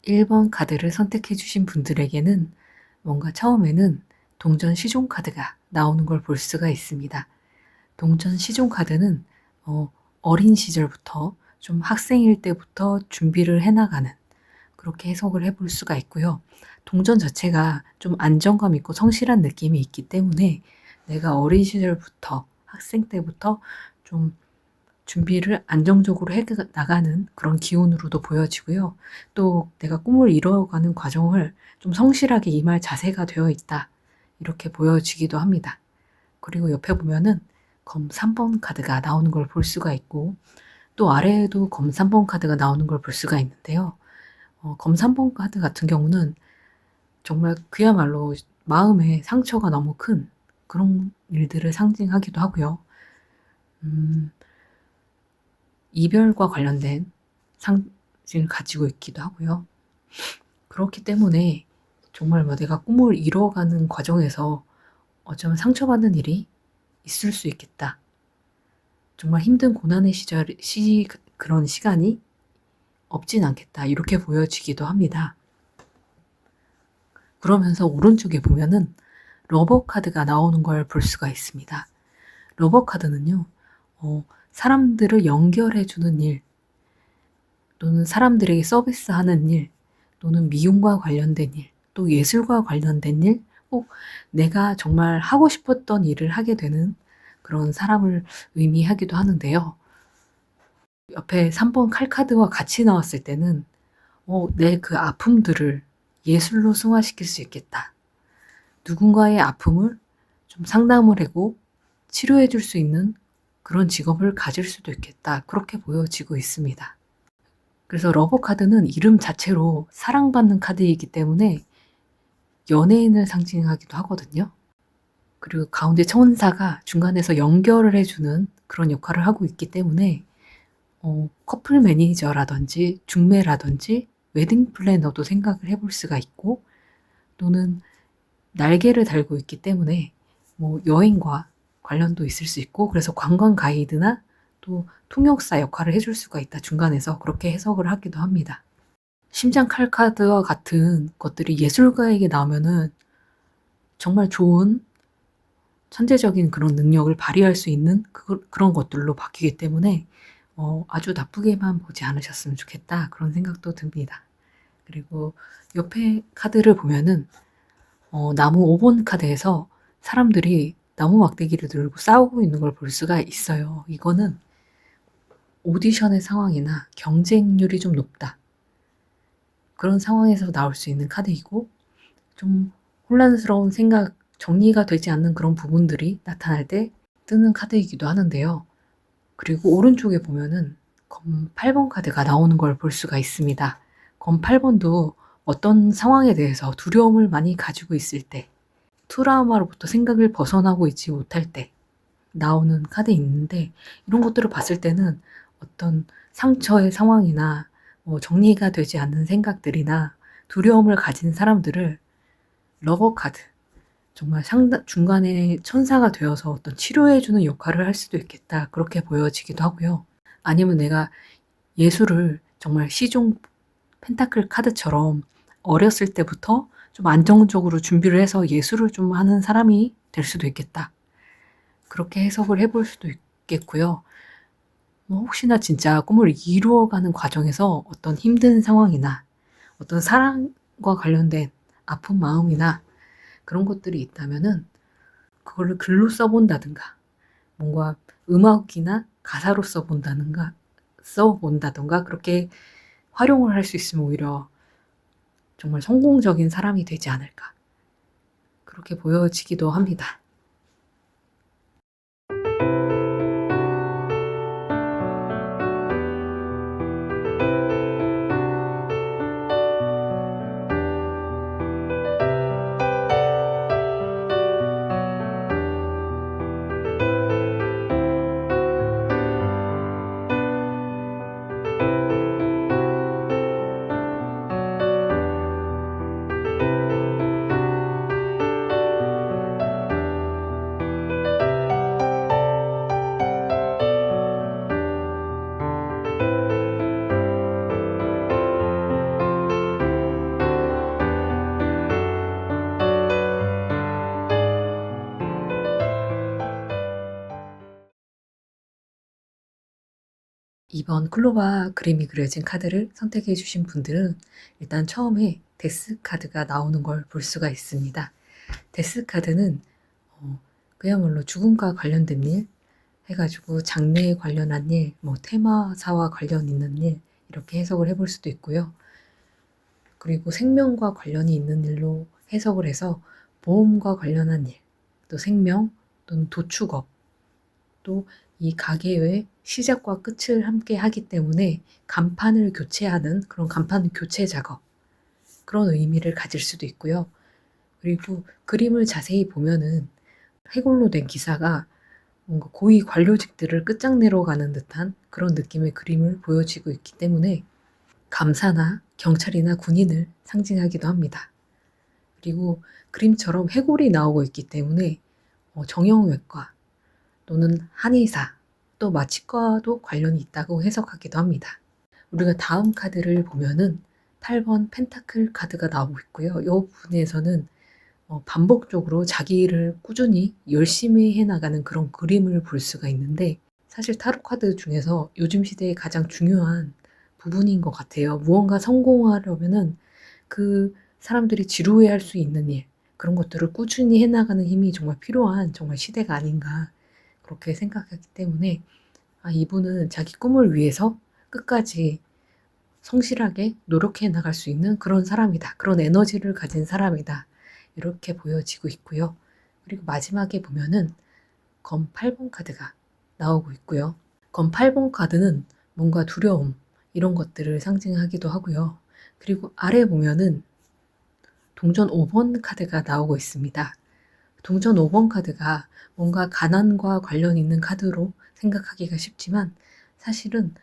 1번 카드를 선택해 주신 분들에게는 뭔가 처음에는 동전 시종 카드가 나오는 걸 볼 수가 있습니다. 동전 시종 카드는 어린 시절부터 좀 학생일 때부터 준비를 해나가는 그렇게 해석을 해볼 수가 있고요. 동전 자체가 좀 안정감 있고 성실한 느낌이 있기 때문에 내가 어린 시절부터 학생 때부터 좀 준비를 안정적으로 해 나가는 그런 기운으로도 보여지고요. 또 내가 꿈을 이뤄가는 과정을 좀 성실하게 임할 자세가 되어 있다. 이렇게 보여지기도 합니다. 그리고 옆에 보면은 검 3번 카드가 나오는 걸 볼 수가 있고 또 아래에도 검 3번 카드가 나오는 걸 볼 수가 있는데요. 검 3번 카드 같은 경우는 정말 그야말로 마음에 상처가 너무 큰 그런 일들을 상징하기도 하고요. 이별과 관련된 상징을 가지고 있기도 하고요. 그렇기 때문에 정말 내가 꿈을 이뤄가는 과정에서 어쩌면 상처받는 일이 있을 수 있겠다. 정말 힘든 고난의 그런 시간이 없진 않겠다. 이렇게 보여지기도 합니다. 그러면서 오른쪽에 보면은 러버 카드가 나오는 걸 볼 수가 있습니다. 러버 카드는요, 사람들을 연결해주는 일, 또는 사람들에게 서비스하는 일, 또는 미용과 관련된 일, 또 예술과 관련된 일, 꼭 내가 정말 하고 싶었던 일을 하게 되는 그런 사람을 의미하기도 하는데요. 옆에 3번 칼카드와 같이 나왔을 때는 내 그 아픔들을 예술로 승화시킬 수 있겠다. 누군가의 아픔을 좀 상담을 하고 치료해 줄 수 있는 그런 직업을 가질 수도 있겠다. 그렇게 보여지고 있습니다. 그래서 러버 카드는 이름 자체로 사랑받는 카드이기 때문에 연예인을 상징하기도 하거든요. 그리고 가운데 천사가 중간에서 연결을 해주는 그런 역할을 하고 있기 때문에 커플 매니저라든지 중매라든지 웨딩 플래너도 생각을 해볼 수가 있고 또는 날개를 달고 있기 때문에 여행과 관련도 있을 수 있고 그래서 관광 가이드나 또 통역사 역할을 해줄 수가 있다. 중간에서 그렇게 해석을 하기도 합니다. 심장 칼카드와 같은 것들이 예술가에게 나오면은 정말 좋은 천재적인 그런 능력을 발휘할 수 있는 그런 것들로 바뀌기 때문에 아주 나쁘게만 보지 않으셨으면 좋겠다. 그런 생각도 듭니다. 그리고 옆에 카드를 보면은 나무 5번 카드에서 사람들이 나무 막대기를 들고 싸우고 있는 걸 볼 수가 있어요. 이거는 오디션의 상황이나 경쟁률이 좀 높다. 그런 상황에서 나올 수 있는 카드이고 좀 혼란스러운 생각, 정리가 되지 않는 그런 부분들이 나타날 때 뜨는 카드이기도 하는데요. 그리고 오른쪽에 보면은 검 8번 카드가 나오는 걸 볼 수가 있습니다. 검 8번도 어떤 상황에 대해서 두려움을 많이 가지고 있을 때, 트라우마로부터 생각을 벗어나고 있지 못할 때 나오는 카드에 있는데 이런 것들을 봤을 때는 어떤 상처의 상황이나 정리가 되지 않는 생각들이나 두려움을 가진 사람들을 러버 카드, 정말 중간에 천사가 되어서 어떤 치료해주는 역할을 할 수도 있겠다. 그렇게 보여지기도 하고요. 아니면 내가 예술을 정말 시종 펜타클 카드처럼 어렸을 때부터 좀 안정적으로 준비를 해서 예술을 좀 하는 사람이 될 수도 있겠다. 그렇게 해석을 해볼 수도 있겠고요. 혹시나 진짜 꿈을 이루어가는 과정에서 어떤 힘든 상황이나 어떤 사랑과 관련된 아픈 마음이나 그런 것들이 있다면은 그거를 글로 써본다든가 뭔가 음악이나 가사로 써본다든가 그렇게 활용을 할 수 있으면 오히려 정말 성공적인 사람이 되지 않을까 그렇게 보여지기도 합니다. 2번 클로바 그림이 그려진 카드를 선택해 주신 분들은 일단 처음에 데스 카드가 나오는 걸 볼 수가 있습니다. 데스 카드는 그야말로 죽음과 관련된 일 해가지고 장래에 관련한 일, 뭐 테마사와 관련 있는 일 이렇게 해석을 해볼 수도 있고요. 그리고 생명과 관련이 있는 일로 해석을 해서 보험과 관련한 일, 또 생명 또는 도축업, 또 이 가게의 시작과 끝을 함께 하기 때문에 간판을 교체하는 그런 간판 교체 작업, 그런 의미를 가질 수도 있고요. 그리고 그림을 자세히 보면은 해골로 된 기사가 뭔가 고위 관료직들을 끝장내러 가는 듯한 그런 느낌의 그림을 보여지고 있기 때문에 감사나 경찰이나 군인을 상징하기도 합니다. 그리고 그림처럼 해골이 나오고 있기 때문에 정형외과 또는 한의사 또 마취과도 관련이 있다고 해석하기도 합니다. 우리가 다음 카드를 보면은 8번 펜타클 카드가 나오고 있고요. 이 부분에서는 반복적으로 자기 일을 꾸준히 열심히 해나가는 그런 그림을 볼 수가 있는데, 사실 타로 카드 중에서 요즘 시대에 가장 중요한 부분인 것 같아요. 무언가 성공하려면은 그 사람들이 지루해할 수 있는 일, 그런 것들을 꾸준히 해나가는 힘이 정말 필요한 정말 시대가 아닌가 그렇게 생각하기 때문에 이분은 자기 꿈을 위해서 끝까지 성실하게 노력해 나갈 수 있는 그런 사람이다. 그런 에너지를 가진 사람이다. 이렇게 보여지고 있고요. 그리고 마지막에 보면은 검 8번 카드가 나오고 있고요. 검 8번 카드는 뭔가 두려움, 이런 것들을 상징하기도 하고요. 그리고 아래 보면은 동전 5번 카드가 나오고 있습니다. 동전 5번 카드가 뭔가 가난과 관련 있는 카드로 생각하기가 쉽지만 사실은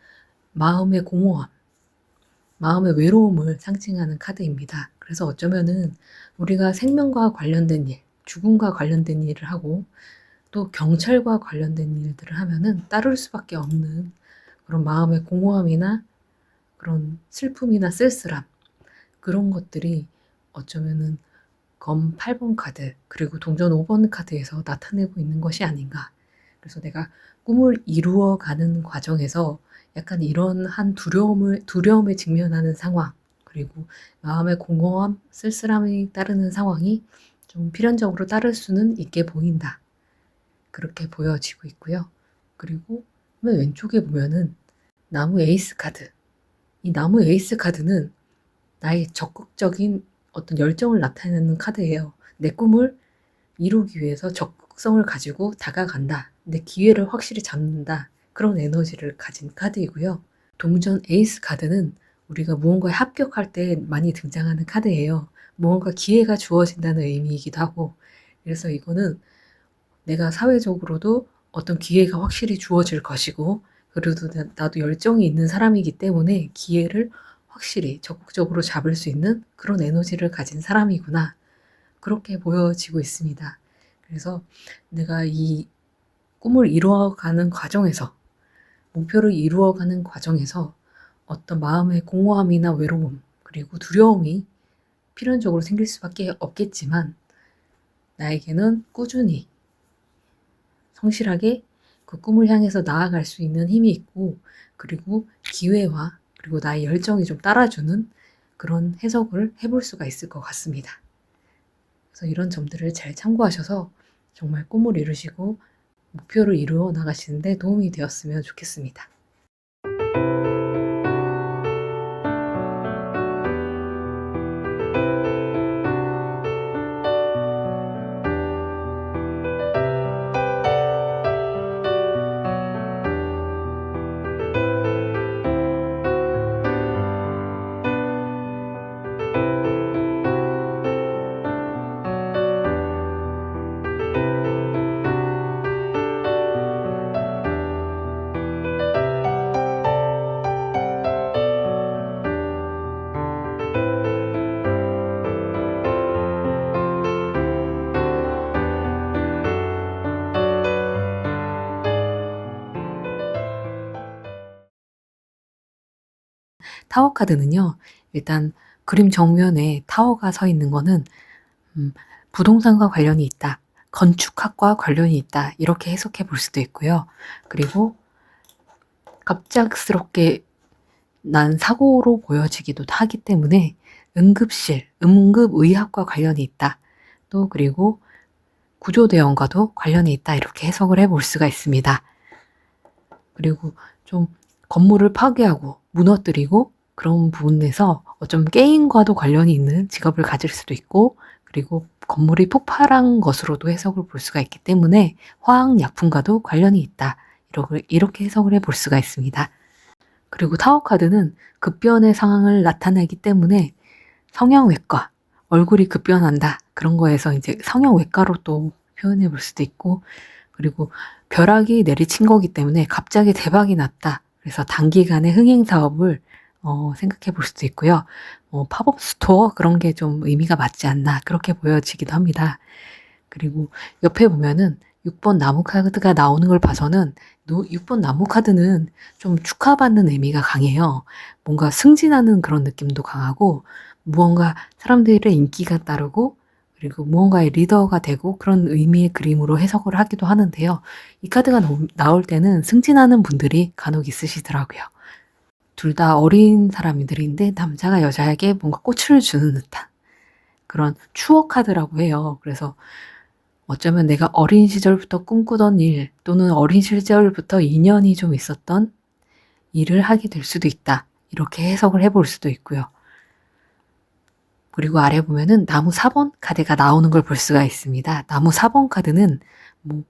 마음의 공허함, 마음의 외로움을 상징하는 카드입니다. 그래서 어쩌면은 우리가 생명과 관련된 일, 죽음과 관련된 일을 하고 또 경찰과 관련된 일들을 하면은 따를 수밖에 없는 그런 마음의 공허함이나 그런 슬픔이나 쓸쓸함, 그런 것들이 어쩌면은 검 8번 카드 그리고 동전 5번 카드에서 나타내고 있는 것이 아닌가. 그래서 내가 꿈을 이루어가는 과정에서 약간 이런 한 두려움에 직면하는 상황, 그리고 마음의 공허함, 쓸쓸함이 따르는 상황이 좀 필연적으로 따를 수는 있게 보인다. 그렇게 보여지고 있고요. 그리고 맨 왼쪽에 보면은 나무 에이스 카드. 이 나무 에이스 카드는 나의 적극적인 어떤 열정을 나타내는 카드예요. 내 꿈을 이루기 위해서 적극성을 가지고 다가간다. 내 기회를 확실히 잡는다. 그런 에너지를 가진 카드이고요. 동전 에이스 카드는 우리가 무언가에 합격할 때 많이 등장하는 카드예요. 무언가 기회가 주어진다는 의미이기도 하고, 그래서 이거는 내가 사회적으로도 어떤 기회가 확실히 주어질 것이고, 그래도 나도 열정이 있는 사람이기 때문에 기회를 확실히 적극적으로 잡을 수 있는 그런 에너지를 가진 사람이구나. 그렇게 보여지고 있습니다. 그래서 내가 이 꿈을 이루어가는 과정에서, 목표를 이루어가는 과정에서 어떤 마음의 공허함이나 외로움, 그리고 두려움이 필연적으로 생길 수밖에 없겠지만, 나에게는 꾸준히 성실하게 그 꿈을 향해서 나아갈 수 있는 힘이 있고, 그리고 기회와 그리고 나의 열정이 좀 따라주는 그런 해석을 해볼 수가 있을 것 같습니다. 그래서 이런 점들을 잘 참고하셔서 정말 꿈을 이루시고 목표를 이루어 나가시는데 도움이 되었으면 좋겠습니다. 타워 카드는요, 일단 그림 정면에 타워가 서 있는 거는 부동산과 관련이 있다, 건축학과 관련이 있다, 이렇게 해석해 볼 수도 있고요. 그리고 갑작스럽게 난 사고로 보여지기도 하기 때문에 응급실, 응급의학과 관련이 있다. 또 그리고 구조대원과도 관련이 있다. 이렇게 해석을 해볼 수가 있습니다. 그리고 좀 건물을 파괴하고 무너뜨리고 그런 부분에서 어쩜 게임과도 관련이 있는 직업을 가질 수도 있고, 그리고 건물이 폭발한 것으로도 해석을 볼 수가 있기 때문에 화학약품과도 관련이 있다. 이렇게 해석을 해볼 수가 있습니다. 그리고 타워 카드는 급변의 상황을 나타내기 때문에 성형외과, 얼굴이 급변한다. 그런 거에서 이제 성형외과로 또 표현해 볼 수도 있고, 그리고 벼락이 내리친 거기 때문에 갑자기 대박이 났다. 그래서 단기간에 흥행 사업을 생각해 볼 수도 있고요. 팝업 스토어 그런 게 좀 의미가 맞지 않나 그렇게 보여지기도 합니다. 그리고 옆에 보면은 6번 나무 카드가 나오는 걸 봐서는 6번 나무 카드는 좀 축하받는 의미가 강해요. 뭔가 승진하는 그런 느낌도 강하고, 무언가 사람들의 인기가 따르고, 그리고 무언가의 리더가 되고 그런 의미의 그림으로 해석을 하기도 하는데요. 이 카드가 나올 때는 승진하는 분들이 간혹 있으시더라고요. 둘 다 어린 사람들인데 남자가 여자에게 뭔가 꽃을 주는 듯한 그런 추억 카드라고 해요. 그래서 어쩌면 내가 어린 시절부터 꿈꾸던 일, 또는 어린 시절부터 인연이 좀 있었던 일을 하게 될 수도 있다. 이렇게 해석을 해볼 수도 있고요. 그리고 아래 보면은 나무 4번 카드가 나오는 걸 볼 수가 있습니다. 나무 4번 카드는 뭐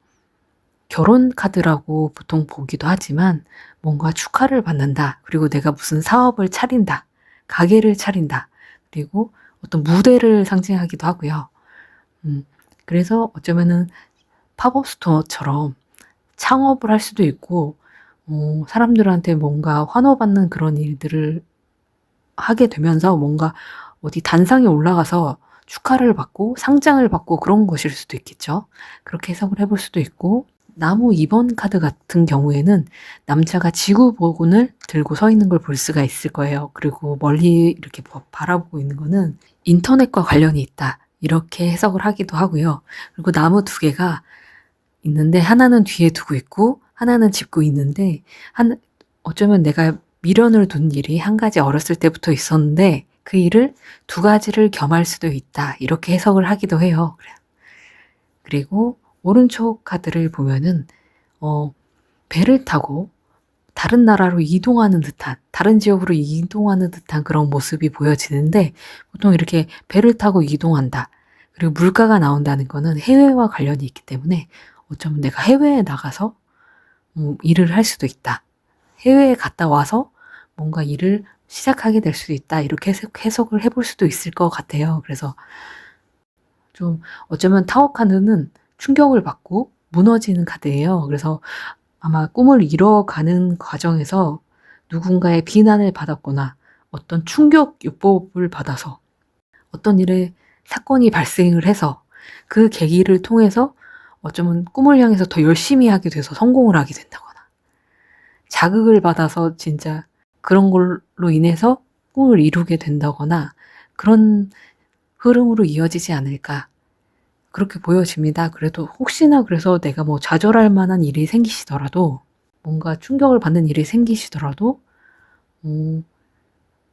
결혼 카드라고 보통 보기도 하지만 뭔가 축하를 받는다. 그리고 내가 무슨 사업을 차린다. 가게를 차린다. 그리고 어떤 무대를 상징하기도 하고요. 그래서 어쩌면은 팝업 스토어처럼 창업을 할 수도 있고, 사람들한테 뭔가 환호받는 그런 일들을 하게 되면서 뭔가 어디 단상에 올라가서 축하를 받고 상장을 받고 그런 것일 수도 있겠죠. 그렇게 해석을 해볼 수도 있고, 나무 2번 카드 같은 경우에는 남자가 지구본을 들고 서 있는 걸 볼 수가 있을 거예요. 그리고 멀리 이렇게 바라보고 있는 거는 인터넷과 관련이 있다. 이렇게 해석을 하기도 하고요. 그리고 나무 두 개가 있는데 하나는 뒤에 두고 있고 하나는 짚고 있는데, 어쩌면 내가 미련을 둔 일이 한 가지 어렸을 때부터 있었는데 그 일을 두 가지를 겸할 수도 있다. 이렇게 해석을 하기도 해요. 그리고 오른쪽 카드를 보면은 배를 타고 다른 나라로 이동하는 듯한, 다른 지역으로 이동하는 듯한 그런 모습이 보여지는데, 보통 이렇게 배를 타고 이동한다. 그리고 물가가 나온다는 거는 해외와 관련이 있기 때문에 어쩌면 내가 해외에 나가서 일을 할 수도 있다. 해외에 갔다 와서 뭔가 일을 시작하게 될 수도 있다. 이렇게 해석을 해볼 수도 있을 것 같아요. 그래서 좀 어쩌면 타워 카드는 충격을 받고 무너지는 카드예요. 그래서 아마 꿈을 이뤄가는 과정에서 누군가의 비난을 받았거나 어떤 충격 요법을 받아서 어떤 일에 사건이 발생을 해서 그 계기를 통해서 어쩌면 꿈을 향해서 더 열심히 하게 돼서 성공을 하게 된다거나, 자극을 받아서 진짜 그런 걸로 인해서 꿈을 이루게 된다거나, 그런 흐름으로 이어지지 않을까 그렇게 보여집니다. 그래도 혹시나 그래서 내가 뭐 좌절할 만한 일이 생기시더라도, 뭔가 충격을 받는 일이 생기시더라도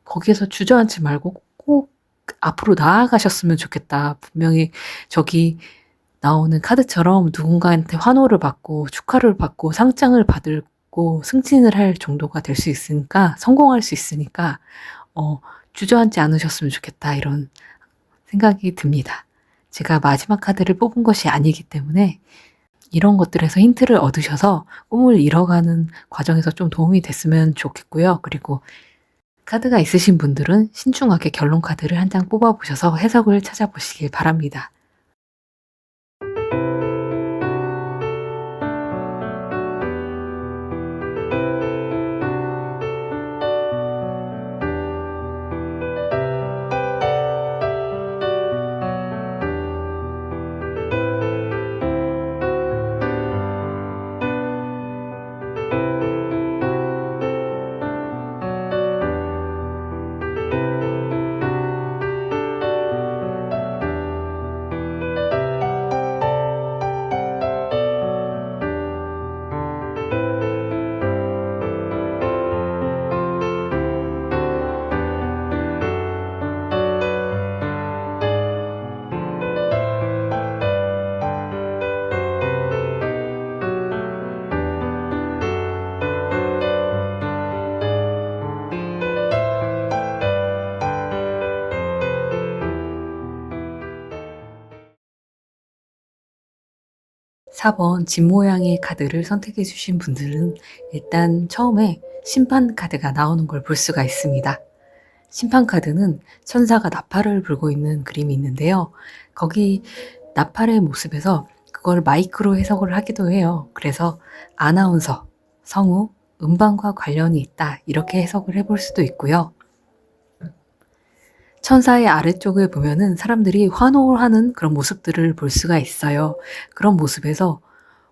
거기에서 주저앉지 말고 꼭 앞으로 나아가셨으면 좋겠다. 분명히 저기 나오는 카드처럼 누군가한테 환호를 받고 축하를 받고 상장을 받고 승진을 할 정도가 될 수 있으니까, 성공할 수 있으니까 주저앉지 않으셨으면 좋겠다. 이런 생각이 듭니다. 제가 마지막 카드를 뽑은 것이 아니기 때문에 이런 것들에서 힌트를 얻으셔서 꿈을 이뤄가는 과정에서 좀 도움이 됐으면 좋겠고요. 그리고 카드가 있으신 분들은 신중하게 결론 카드를 한 장 뽑아보셔서 해석을 찾아보시길 바랍니다. 4번 집 모양의 카드를 선택해 주신 분들은 일단 처음에 심판 카드가 나오는 걸 볼 수가 있습니다. 심판 카드는 천사가 나팔을 불고 있는 그림이 있는데요. 거기 나팔의 모습에서 그걸 마이크로 해석을 하기도 해요. 그래서 아나운서, 성우, 음반과 관련이 있다 이렇게 해석을 해볼 수도 있고요. 천사의 아래쪽을 보면은 사람들이 환호를 하는 그런 모습들을 볼 수가 있어요. 그런 모습에서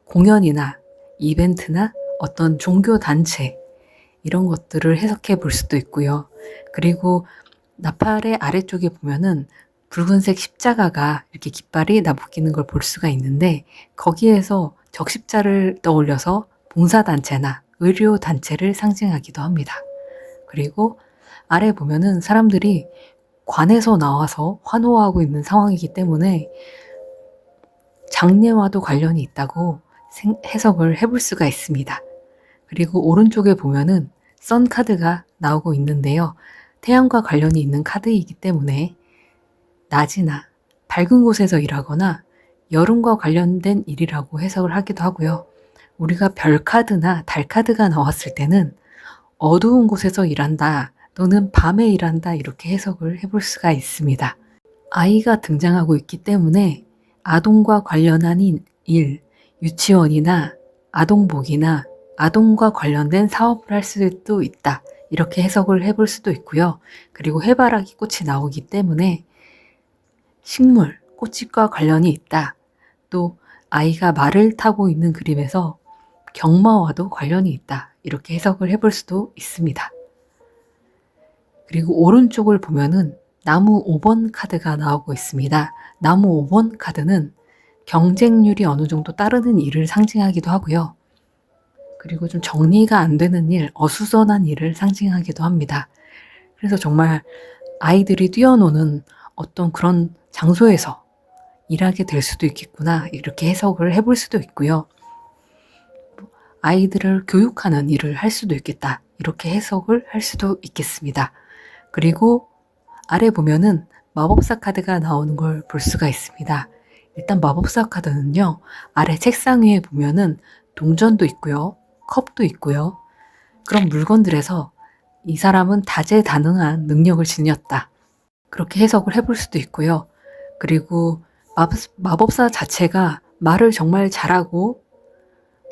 공연이나 이벤트나 어떤 종교 단체 이런 것들을 해석해 볼 수도 있고요. 그리고 나팔의 아래쪽에 보면은 붉은색 십자가가 이렇게 깃발이 나부끼는 걸 볼 수가 있는데 거기에서 적십자를 떠올려서 봉사단체나 의료단체를 상징하기도 합니다. 그리고 아래 보면은 사람들이 관에서 나와서 환호하고 있는 상황이기 때문에 장례와도 관련이 있다고 해석을 해볼 수가 있습니다. 그리고 오른쪽에 보면은 선 카드가 나오고 있는데요. 태양과 관련이 있는 카드이기 때문에 낮이나 밝은 곳에서 일하거나 여름과 관련된 일이라고 해석을 하기도 하고요. 우리가 별 카드나 달 카드가 나왔을 때는 어두운 곳에서 일한다 또는 밤에 일한다 이렇게 해석을 해볼 수가 있습니다. 아이가 등장하고 있기 때문에 아동과 관련한 일, 유치원이나 아동복이나 아동과 관련된 사업을 할 수도 있다. 이렇게 해석을 해볼 수도 있고요. 그리고 해바라기 꽃이 나오기 때문에 식물, 꽃과 관련이 있다. 또 아이가 말을 타고 있는 그림에서 경마와도 관련이 있다. 이렇게 해석을 해볼 수도 있습니다. 그리고 오른쪽을 보면은 나무 5번 카드가 나오고 있습니다. 나무 5번 카드는 경쟁률이 어느 정도 따르는 일을 상징하기도 하고요. 그리고 좀 정리가 안 되는 일, 어수선한 일을 상징하기도 합니다. 그래서 정말 아이들이 뛰어노는 어떤 그런 장소에서 일하게 될 수도 있겠구나 이렇게 해석을 해볼 수도 있고요. 아이들을 교육하는 일을 할 수도 있겠다 이렇게 해석을 할 수도 있겠습니다. 그리고 아래 보면은 마법사 카드가 나오는 걸 볼 수가 있습니다. 일단 마법사 카드는요. 아래 책상 위에 보면은 동전도 있고요. 컵도 있고요. 그런 물건들에서 이 사람은 다재다능한 능력을 지녔다. 그렇게 해석을 해볼 수도 있고요. 그리고 마법사 자체가 말을 정말 잘하고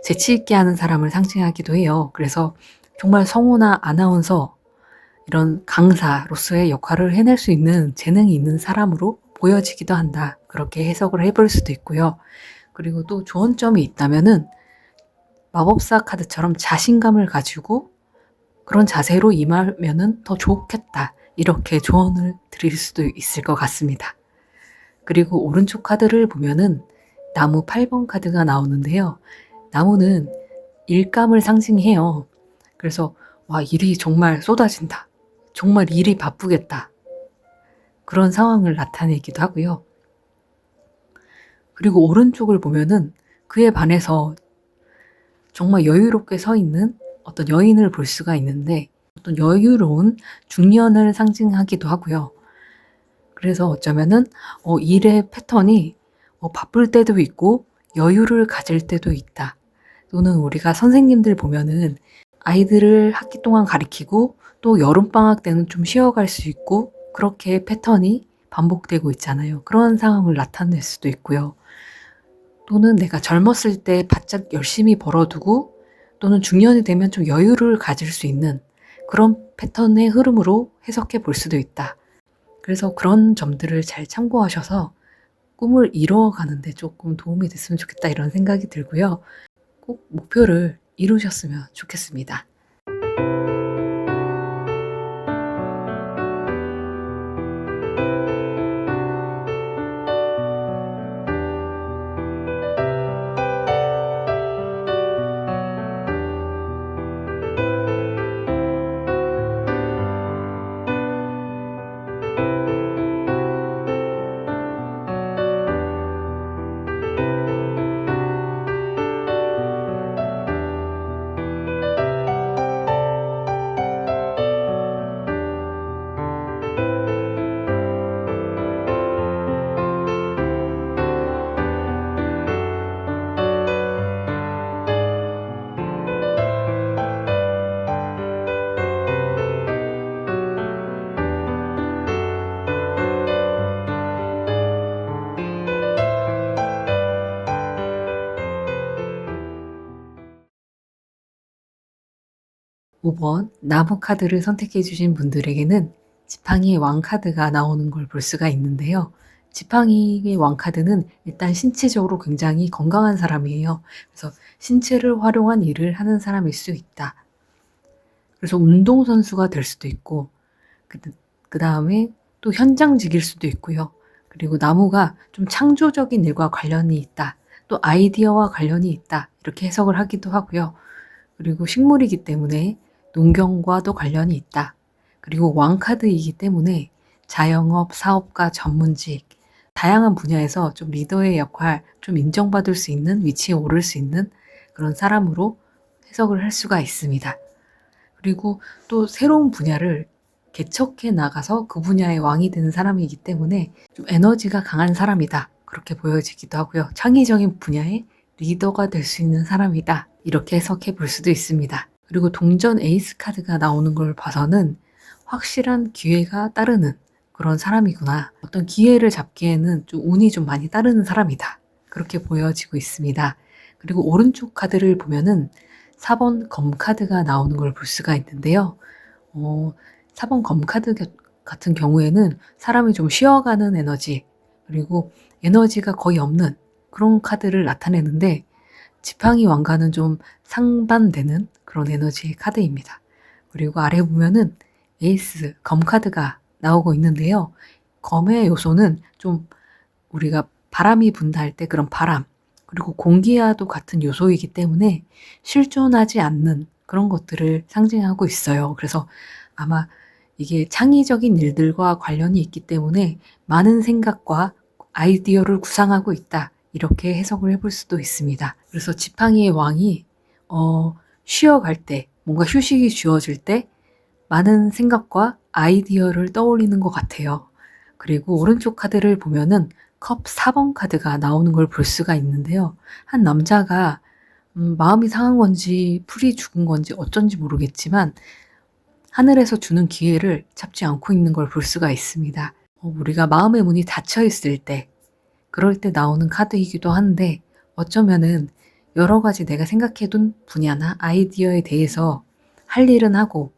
재치 있게 하는 사람을 상징하기도 해요. 그래서 정말 성우나 아나운서 이런 강사로서의 역할을 해낼 수 있는 재능이 있는 사람으로 보여지기도 한다. 그렇게 해석을 해볼 수도 있고요. 그리고 또 좋은 점이 있다면은 마법사 카드처럼 자신감을 가지고 그런 자세로 임하면은 더 좋겠다. 이렇게 조언을 드릴 수도 있을 것 같습니다. 그리고 오른쪽 카드를 보면은 나무 8번 카드가 나오는데요. 나무는 일감을 상징해요. 그래서 와, 일이 정말 쏟아진다. 정말 일이 바쁘겠다. 그런 상황을 나타내기도 하고요. 그리고 오른쪽을 보면은 그에 반해서 정말 여유롭게 서 있는 어떤 여인을 볼 수가 있는데 어떤 여유로운 중년을 상징하기도 하고요. 그래서 어쩌면은 일의 패턴이 바쁠 때도 있고 여유를 가질 때도 있다. 또는 우리가 선생님들 보면은 아이들을 학기 동안 가리키고 또 여름방학 때는 좀 쉬어갈 수 있고 그렇게 패턴이 반복되고 있잖아요. 그런 상황을 나타낼 수도 있고요. 또는 내가 젊었을 때 바짝 열심히 벌어두고 또는 중년이 되면 좀 여유를 가질 수 있는 그런 패턴의 흐름으로 해석해 볼 수도 있다. 그래서 그런 점들을 잘 참고하셔서 꿈을 이루어가는데 조금 도움이 됐으면 좋겠다 이런 생각이 들고요. 꼭 목표를 이루셨으면 좋겠습니다. 5번 나무 카드를 선택해 주신 분들에게는 지팡이의 왕 카드가 나오는 걸 볼 수가 있는데요. 지팡이의 왕 카드는 일단 신체적으로 굉장히 건강한 사람이에요. 그래서 신체를 활용한 일을 하는 사람일 수 있다. 그래서 운동선수가 될 수도 있고, 그 다음에 또 현장직일 수도 있고요. 그리고 나무가 좀 창조적인 일과 관련이 있다. 또 아이디어와 관련이 있다. 이렇게 해석을 하기도 하고요. 그리고 식물이기 때문에 농경과도 관련이 있다. 그리고 왕카드이기 때문에 자영업, 사업가, 전문직, 다양한 분야에서 좀 리더의 역할, 좀 인정받을 수 있는 위치에 오를 수 있는 그런 사람으로 해석을 할 수가 있습니다. 그리고 또 새로운 분야를 개척해 나가서 그 분야의 왕이 되는 사람이기 때문에 좀 에너지가 강한 사람이다. 그렇게 보여지기도 하고요. 창의적인 분야의 리더가 될 수 있는 사람이다. 이렇게 해석해 볼 수도 있습니다. 그리고 동전 에이스 카드가 나오는 걸 봐서는 확실한 기회가 따르는 그런 사람이구나. 어떤 기회를 잡기에는 좀 운이 좀 많이 따르는 사람이다. 그렇게 보여지고 있습니다. 그리고 오른쪽 카드를 보면은 4번 검카드가 나오는 걸 볼 수가 있는데요. 4번 검카드 같은 경우에는 사람이 좀 쉬어가는 에너지, 그리고 에너지가 거의 없는 그런 카드를 나타내는데, 지팡이 왕과는 좀 상반되는 그런 에너지의 카드입니다. 그리고 아래 보면은 에이스, 검카드가 나오고 있는데요. 검의 요소는 좀 우리가 바람이 분다 할 때 그런 바람, 그리고 공기와도 같은 요소이기 때문에 실존하지 않는 그런 것들을 상징하고 있어요. 그래서 아마 이게 창의적인 일들과 관련이 있기 때문에 많은 생각과 아이디어를 구상하고 있다. 이렇게 해석을 해볼 수도 있습니다. 그래서 지팡이의 왕이 쉬어갈 때, 뭔가 휴식이 주어질 때 많은 생각과 아이디어를 떠올리는 것 같아요. 그리고 오른쪽 카드를 보면은 컵 4번 카드가 나오는 걸 볼 수가 있는데요. 한 남자가 마음이 상한 건지 풀이 죽은 건지 어쩐지 모르겠지만 하늘에서 주는 기회를 잡지 않고 있는 걸 볼 수가 있습니다. 우리가 마음의 문이 닫혀 있을 때, 그럴 때 나오는 카드이기도 한데, 어쩌면은 여러 가지 내가 생각해둔 분야나 아이디어에 대해서 할 일은 하고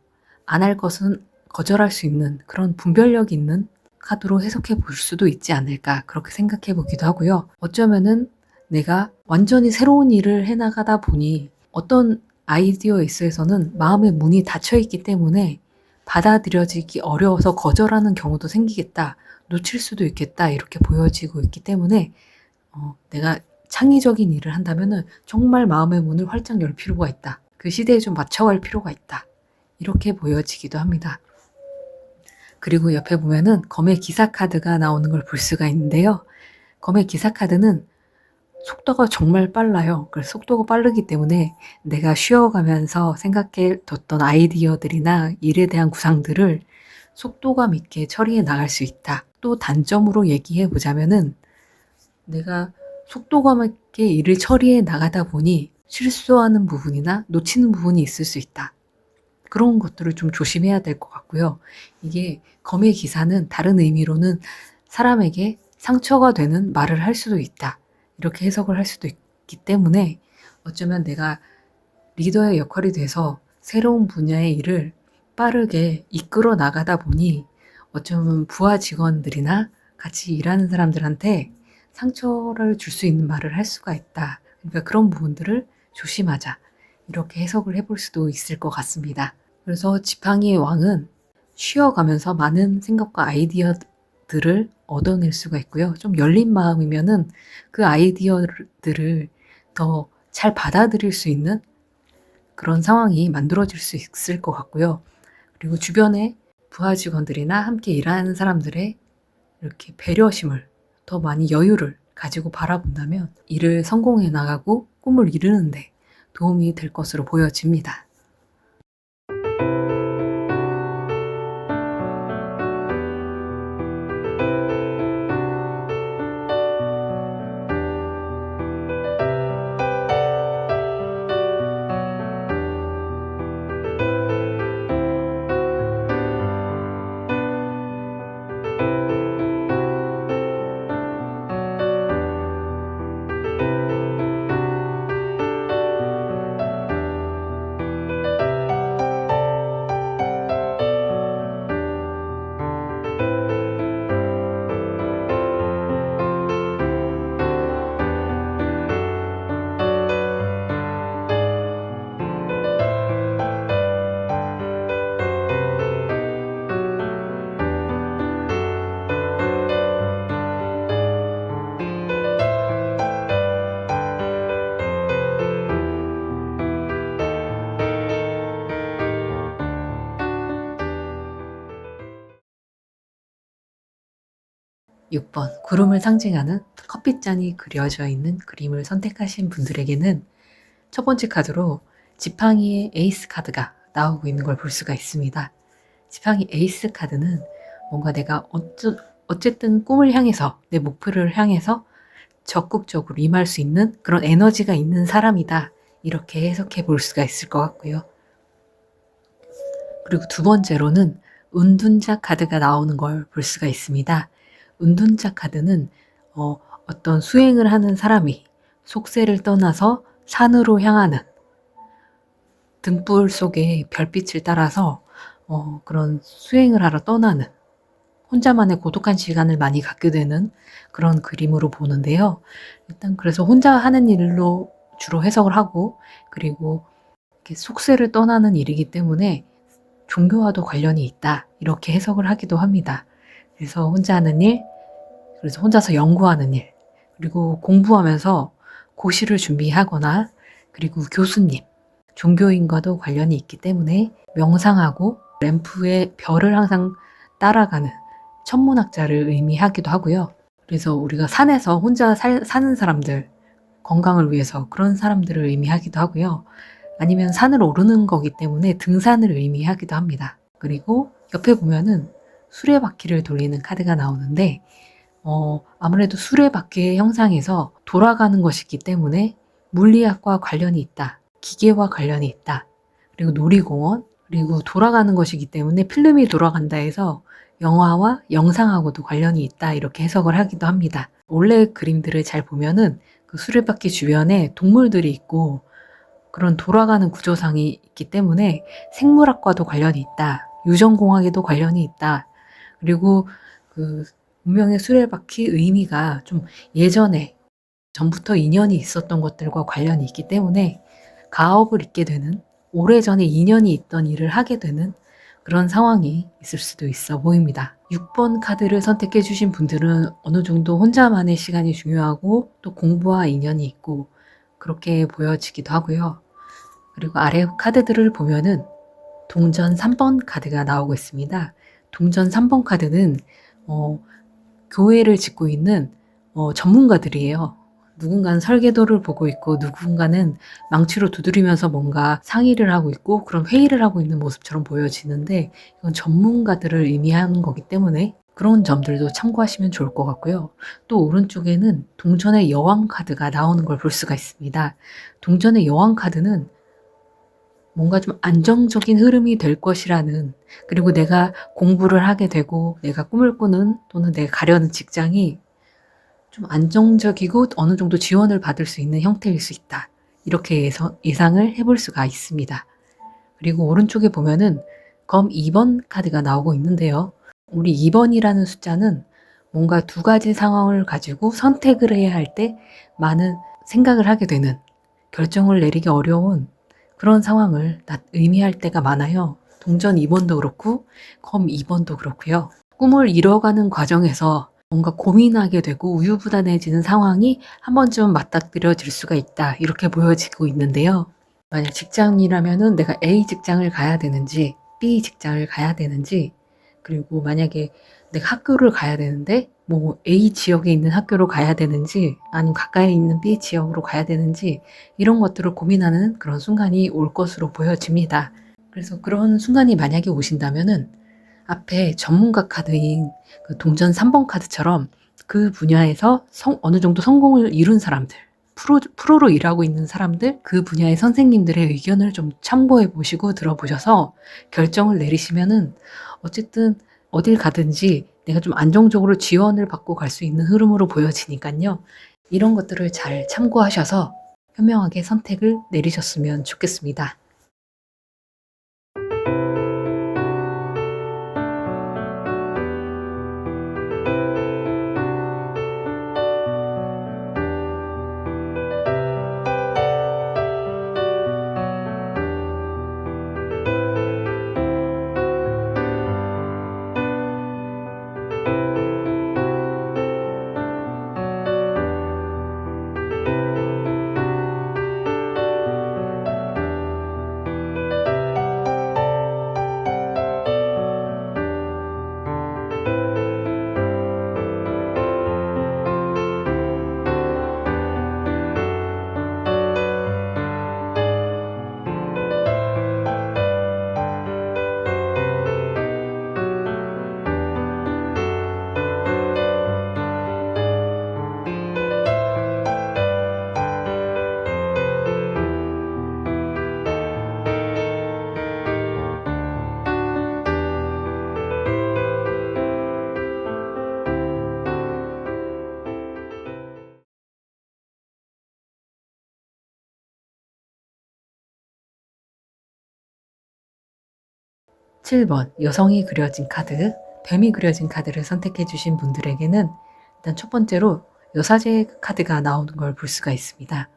안 할 것은 거절할 수 있는 그런 분별력 있는 카드로 해석해 볼 수도 있지 않을까, 그렇게 생각해 보기도 하고요. 어쩌면은 내가 완전히 새로운 일을 해나가다 보니 어떤 아이디어에 있어서는 마음의 문이 닫혀 있기 때문에 받아들여지기 어려워서 거절하는 경우도 생기겠다, 놓칠 수도 있겠다, 이렇게 보여지고 있기 때문에 내가 창의적인 일을 한다면은 정말 마음의 문을 활짝 열 필요가 있다. 그 시대에 좀 맞춰갈 필요가 있다. 이렇게 보여지기도 합니다. 그리고 옆에 보면은 검의 기사 카드가 나오는 걸 볼 수가 있는데요. 검의 기사 카드는 속도가 정말 빨라요. 그래서 속도가 빠르기 때문에 내가 쉬어가면서 생각해 뒀던 아이디어들이나 일에 대한 구상들을 속도감 있게 처리해 나갈 수 있다. 또 단점으로 얘기해 보자면은 내가 속도감 있게 일을 처리해 나가다 보니 실수하는 부분이나 놓치는 부분이 있을 수 있다. 그런 것들을 좀 조심해야 될 것 같고요. 이게 검의 기사는 다른 의미로는 사람에게 상처가 되는 말을 할 수도 있다. 이렇게 해석을 할 수도 있기 때문에 어쩌면 내가 리더의 역할이 돼서 새로운 분야의 일을 빠르게 이끌어 나가다 보니 어쩌면 부하 직원들이나 같이 일하는 사람들한테 상처를 줄 수 있는 말을 할 수가 있다. 그러니까 그런 부분들을 조심하자. 이렇게 해석을 해볼 수도 있을 것 같습니다. 그래서 지팡이의 왕은 쉬어가면서 많은 생각과 아이디어들을 얻어낼 수가 있고요. 좀 열린 마음이면은 그 아이디어들을 더 잘 받아들일 수 있는 그런 상황이 만들어질 수 있을 것 같고요. 그리고 주변에 부하 직원들이나 함께 일하는 사람들의 이렇게 배려심을, 더 많이 여유를 가지고 바라본다면 일을 성공해 나가고 꿈을 이루는데 도움이 될 것으로 보여집니다. 6번 구름을 상징하는 커피잔이 그려져 있는 그림을 선택하신 분들에게는 첫 번째 카드로 지팡이의 에이스 카드가 나오고 있는 걸 볼 수가 있습니다. 지팡이 에이스 카드는 뭔가 내가 어쨌든 꿈을 향해서 내 목표를 향해서 적극적으로 임할 수 있는 그런 에너지가 있는 사람이다. 이렇게 해석해 볼 수가 있을 것 같고요. 그리고 두 번째로는 은둔자 카드가 나오는 걸 볼 수가 있습니다. 은둔자 카드는 어떤 수행을 하는 사람이 속세를 떠나서 산으로 향하는 등불 속에 별빛을 따라서 그런 수행을 하러 떠나는 혼자만의 고독한 시간을 많이 갖게 되는 그런 그림으로 보는데요. 일단 그래서 혼자 하는 일로 주로 해석을 하고 그리고 이렇게 속세를 떠나는 일이기 때문에 종교와도 관련이 있다. 이렇게 해석을 하기도 합니다. 그래서 혼자 하는 일, 그래서 혼자서 연구하는 일, 그리고 공부하면서 고시를 준비하거나 그리고 교수님, 종교인과도 관련이 있기 때문에 명상하고 램프의 별을 항상 따라가는 천문학자를 의미하기도 하고요. 그래서 우리가 산에서 혼자 사는 사람들, 건강을 위해서 그런 사람들을 의미하기도 하고요. 아니면 산을 오르는 거기 때문에 등산을 의미하기도 합니다. 그리고 옆에 보면은 수레바퀴를 돌리는 카드가 나오는데 아무래도 수레바퀴의 형상에서 돌아가는 것이기 때문에 물리학과 관련이 있다. 기계와 관련이 있다. 그리고 놀이공원, 그리고 돌아가는 것이기 때문에 필름이 돌아간다 해서 영화와 영상하고도 관련이 있다. 이렇게 해석을 하기도 합니다. 원래 그림들을 잘 보면은 그 수레바퀴 주변에 동물들이 있고 그런 돌아가는 구조상이 있기 때문에 생물학과도 관련이 있다. 유전공학에도 관련이 있다. 그리고 그 운명의 수레바퀴 의미가 좀 예전에 전부터 인연이 있었던 것들과 관련이 있기 때문에 가업을 잇게 되는 오래전에 인연이 있던 일을 하게 되는 그런 상황이 있을 수도 있어 보입니다. 6번 카드를 선택해 주신 분들은 어느 정도 혼자만의 시간이 중요하고 또 공부와 인연이 있고 그렇게 보여지기도 하고요. 그리고 아래 카드들을 보면은 동전 3번 카드가 나오고 있습니다. 동전 3번 카드는 교회를 짓고 있는 전문가들이에요. 누군가는 설계도를 보고 있고 누군가는 망치로 두드리면서 뭔가 상의를 하고 있고 그런 회의를 하고 있는 모습처럼 보여지는데 이건 전문가들을 의미하는 거기 때문에 그런 점들도 참고하시면 좋을 것 같고요. 또 오른쪽에는 동전의 여왕 카드가 나오는 걸 볼 수가 있습니다. 동전의 여왕 카드는 뭔가 좀 안정적인 흐름이 될 것이라는, 그리고 내가 공부를 하게 되고 내가 꿈을 꾸는 또는 내가 가려는 직장이 좀 안정적이고 어느 정도 지원을 받을 수 있는 형태일 수 있다. 이렇게 예상을 해볼 수가 있습니다. 그리고 오른쪽에 보면은 검 2번 카드가 나오고 있는데요. 우리 2번이라는 숫자는 뭔가 두 가지 상황을 가지고 선택을 해야 할 때 많은 생각을 하게 되는, 결정을 내리기 어려운 그런 상황을 의미할 때가 많아요. 동전 2번도 그렇고 검 2번도 그렇고요. 꿈을 이뤄가는 과정에서 뭔가 고민하게 되고 우유부단해지는 상황이 한 번쯤 맞닥뜨려질 수가 있다. 이렇게 보여지고 있는데요. 만약 직장이라면은 내가 A 직장을 가야 되는지 B 직장을 가야 되는지, 그리고 만약에 내가 학교를 가야 되는데 뭐 A 지역에 있는 학교로 가야 되는지 아니면 가까이 있는 B 지역으로 가야 되는지 이런 것들을 고민하는 그런 순간이 올 것으로 보여집니다. 그래서 그런 순간이 만약에 오신다면은 앞에 전문가 카드인 그 동전 3번 카드처럼 그 분야에서 어느 정도 성공을 이룬 사람들, 프로로 일하고 있는 사람들, 그 분야의 선생님들의 의견을 좀 참고해 보시고 들어보셔서 결정을 내리시면은 어쨌든 어딜 가든지 내가 좀 안정적으로 지원을 받고 갈 수 있는 흐름으로 보여지니까요. 이런 것들을 잘 참고하셔서 현명하게 선택을 내리셨으면 좋겠습니다. 7번 여성이 그려진 카드, 뱀이 그려진 카드를 선택해 주신 분들에게는 일단 첫 번째로 여사제 카드가 나오는 걸 볼 수가 있습니다.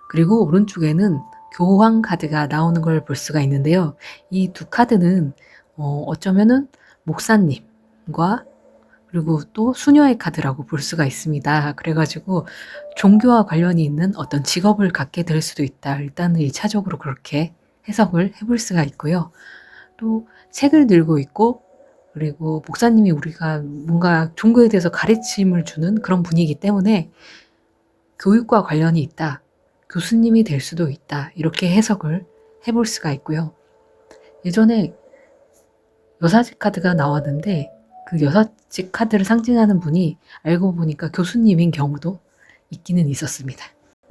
그리고 오른쪽에는 교황 카드가 나오는 걸 볼 수가 있는데요. 이 두 카드는 어쩌면은 목사님과 그리고 또 수녀의 카드라고 볼 수가 있습니다. 그래가지고 종교와 관련이 있는 어떤 직업을 갖게 될 수도 있다. 일단은 1차적으로 그렇게 해석을 해볼 수가 있고요. 또 책을 들고 있고 그리고 목사님이 우리가 뭔가 종교에 대해서 가르침을 주는 그런 분이기 때문에 교육과 관련이 있다. 교수님이 될 수도 있다. 이렇게 해석을 해볼 수가 있고요. 예전에 여사제 카드가 나왔는데 그 여사제 카드를 상징하는 분이 알고 보니까 교수님인 경우도 있기는 있었습니다.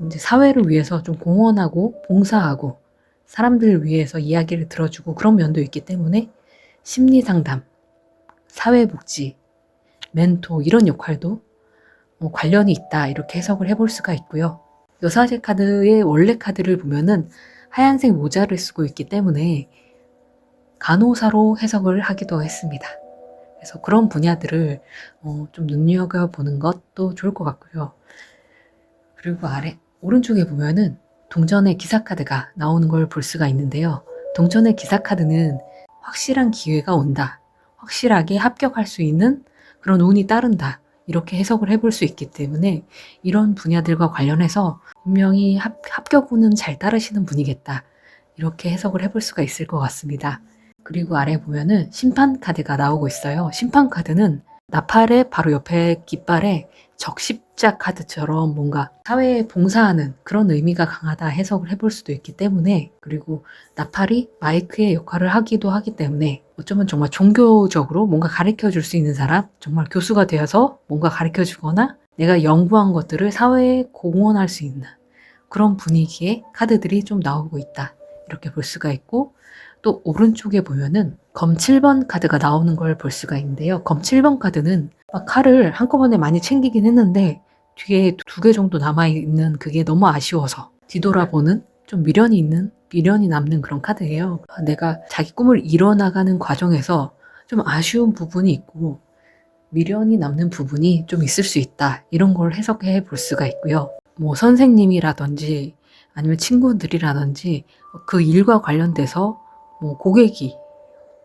이제 사회를 위해서 좀 공헌하고 봉사하고 사람들을 위해서 이야기를 들어주고 그런 면도 있기 때문에 심리상담, 사회복지, 멘토 이런 역할도 관련이 있다 이렇게 해석을 해볼 수가 있고요. 여사제 카드의 원래 카드를 보면은 하얀색 모자를 쓰고 있기 때문에 간호사로 해석을 하기도 했습니다. 그래서 그런 분야들을 좀 눈여겨보는 것도 좋을 것 같고요. 그리고 아래 오른쪽에 보면은 동전의 기사 카드가 나오는 걸 볼 수가 있는데요. 동전의 기사 카드는 확실한 기회가 온다. 확실하게 합격할 수 있는 그런 운이 따른다. 이렇게 해석을 해볼 수 있기 때문에 이런 분야들과 관련해서 분명히 합격운은 잘 따르시는 분이겠다. 이렇게 해석을 해볼 수가 있을 것 같습니다. 그리고 아래 보면은 심판 카드가 나오고 있어요. 심판 카드는 나팔의 바로 옆에 깃발에 적십자 카드처럼 뭔가 사회에 봉사하는 그런 의미가 강하다 해석을 해볼 수도 있기 때문에 그리고 나팔이 마이크의 역할을 하기도 하기 때문에 어쩌면 정말 종교적으로 뭔가 가르쳐 줄 수 있는 사람, 정말 교수가 되어서 뭔가 가르쳐 주거나 내가 연구한 것들을 사회에 공헌할 수 있는 그런 분위기의 카드들이 좀 나오고 있다. 이렇게 볼 수가 있고 또 오른쪽에 보면은 검 7번 카드가 나오는 걸 볼 수가 있는데요. 검 7번 카드는 칼을 한꺼번에 많이 챙기긴 했는데 뒤에 2개 정도 남아있는 그게 너무 아쉬워서 뒤돌아보는 좀 미련이 남는 그런 카드예요. 내가 자기 꿈을 이뤄나가는 과정에서 좀 아쉬운 부분이 있고 미련이 남는 부분이 좀 있을 수 있다. 이런 걸 해석해 볼 수가 있고요. 뭐 선생님이라든지 아니면 친구들이라든지 그 일과 관련돼서 뭐 고객이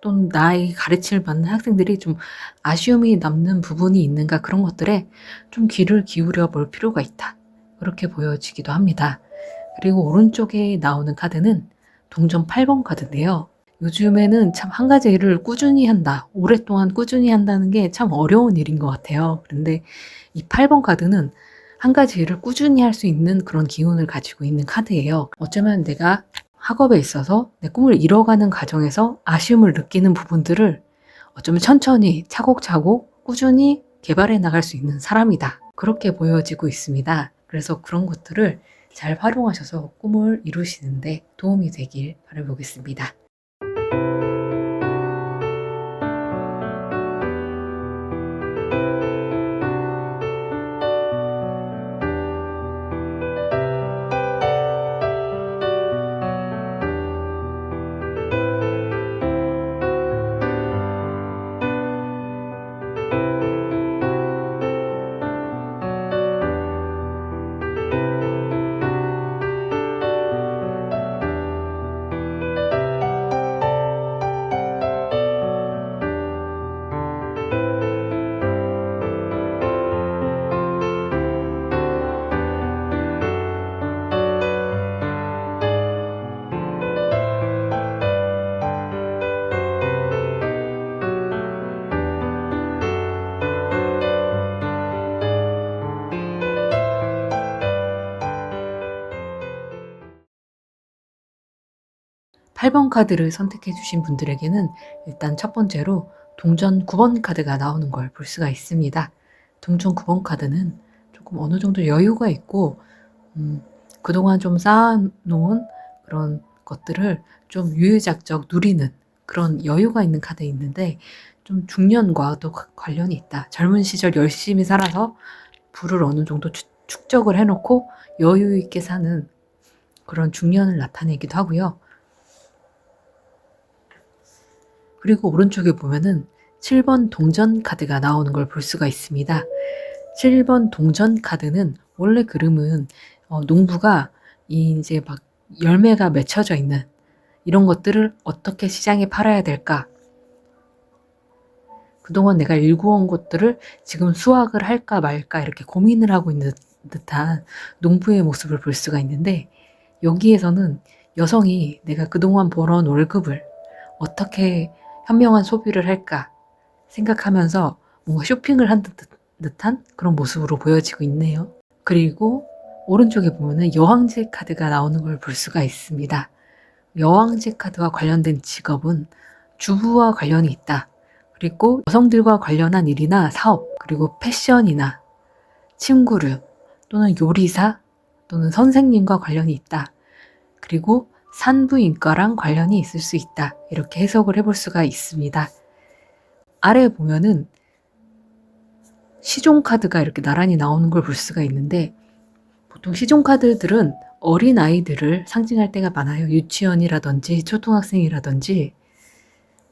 또는 나의 가르침을 받는 학생들이 좀 아쉬움이 남는 부분이 있는가 그런 것들에 좀 귀를 기울여 볼 필요가 있다. 그렇게 보여지기도 합니다. 그리고 오른쪽에 나오는 카드는 동전 8번 카드인데요. 요즘에는 참 한 가지 일을 꾸준히 한다. 오랫동안 꾸준히 한다는 게 참 어려운 일인 것 같아요. 그런데 이 8번 카드는 한 가지 일을 꾸준히 할 수 있는 그런 기운을 가지고 있는 카드예요. 어쩌면 내가 학업에 있어서 내 꿈을 이뤄가는 과정에서 아쉬움을 느끼는 부분들을 어쩌면 천천히 차곡차곡 꾸준히 개발해 나갈 수 있는 사람이다. 그렇게 보여지고 있습니다. 그래서 그런 것들을 잘 활용하셔서 꿈을 이루시는데 도움이 되길 바라보겠습니다. 8번 카드를 선택해 주신 분들에게는 일단 첫 번째로 동전 9번 카드가 나오는 걸 볼 수가 있습니다. 동전 9번 카드는 조금 어느 정도 여유가 있고 그동안 좀 쌓아놓은 그런 것들을 좀 유유작적 누리는 그런 여유가 있는 카드에 있는데 좀 중년과도 관련이 있다. 젊은 시절 열심히 살아서 부를 어느 정도 축적을 해놓고 여유 있게 사는 그런 중년을 나타내기도 하고요. 그리고 오른쪽에 보면은 7번 동전 카드가 나오는 걸 볼 수가 있습니다. 7번 동전 카드는 원래 그림은 농부가 이제 막 열매가 맺혀져 있는 이런 것들을 어떻게 시장에 팔아야 될까? 그동안 내가 일구어온 것들을 지금 수확을 할까 말까 이렇게 고민을 하고 있는 듯한 농부의 모습을 볼 수가 있는데, 여기에서는 여성이 내가 그동안 벌어온 월급을 어떻게 현명한 소비를 할까 생각하면서 뭔가 쇼핑을 한 듯한 그런 모습으로 보여지고 있네요. 그리고 오른쪽에 보면은 여왕제 카드가 나오는 걸 볼 수가 있습니다. 여왕제 카드와 관련된 직업은 주부와 관련이 있다. 그리고 여성들과 관련한 일이나 사업, 그리고 패션이나 침구류 또는 요리사 또는 선생님과 관련이 있다. 그리고 산부인과랑 관련이 있을 수 있다. 이렇게 해석을 해볼 수가 있습니다. 아래에 보면은 시종 카드가 이렇게 나란히 나오는 걸 볼 수가 있는데, 보통 시종 카드들은 어린 아이들을 상징할 때가 많아요. 유치원이라든지 초등학생이라든지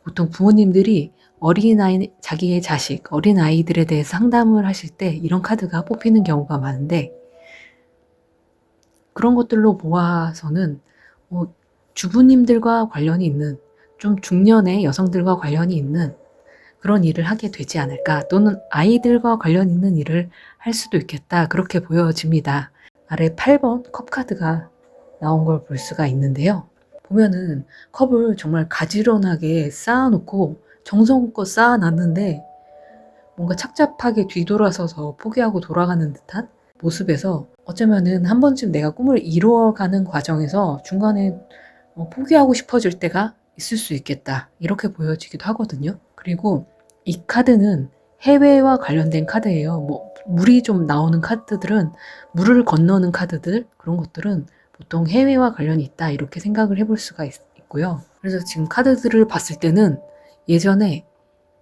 보통 부모님들이 어린아이, 자기의 자식, 어린아이들에 대해서 상담을 하실 때 이런 카드가 뽑히는 경우가 많은데, 그런 것들로 모아서는 주부님들과 관련이 있는, 좀 중년의 여성들과 관련이 있는 그런 일을 하게 되지 않을까, 또는 아이들과 관련 있는 일을 할 수도 있겠다, 그렇게 보여집니다. 아래 8번 컵 카드가 나온 걸 볼 수가 있는데요. 보면은 컵을 정말 가지런하게 쌓아놓고 정성껏 쌓아놨는데 뭔가 착잡하게 뒤돌아서서 포기하고 돌아가는 듯한 모습에서, 어쩌면은 한 번쯤 내가 꿈을 이루어가는 과정에서 중간에 포기하고 싶어질 때가 있을 수 있겠다, 이렇게 보여지기도 하거든요. 그리고 이 카드는 해외와 관련된 카드예요. 물이 좀 나오는 카드들은, 물을 건너는 카드들, 그런 것들은 보통 해외와 관련이 있다, 이렇게 생각을 해볼 수가 있고요. 그래서 지금 카드들을 봤을 때는 예전에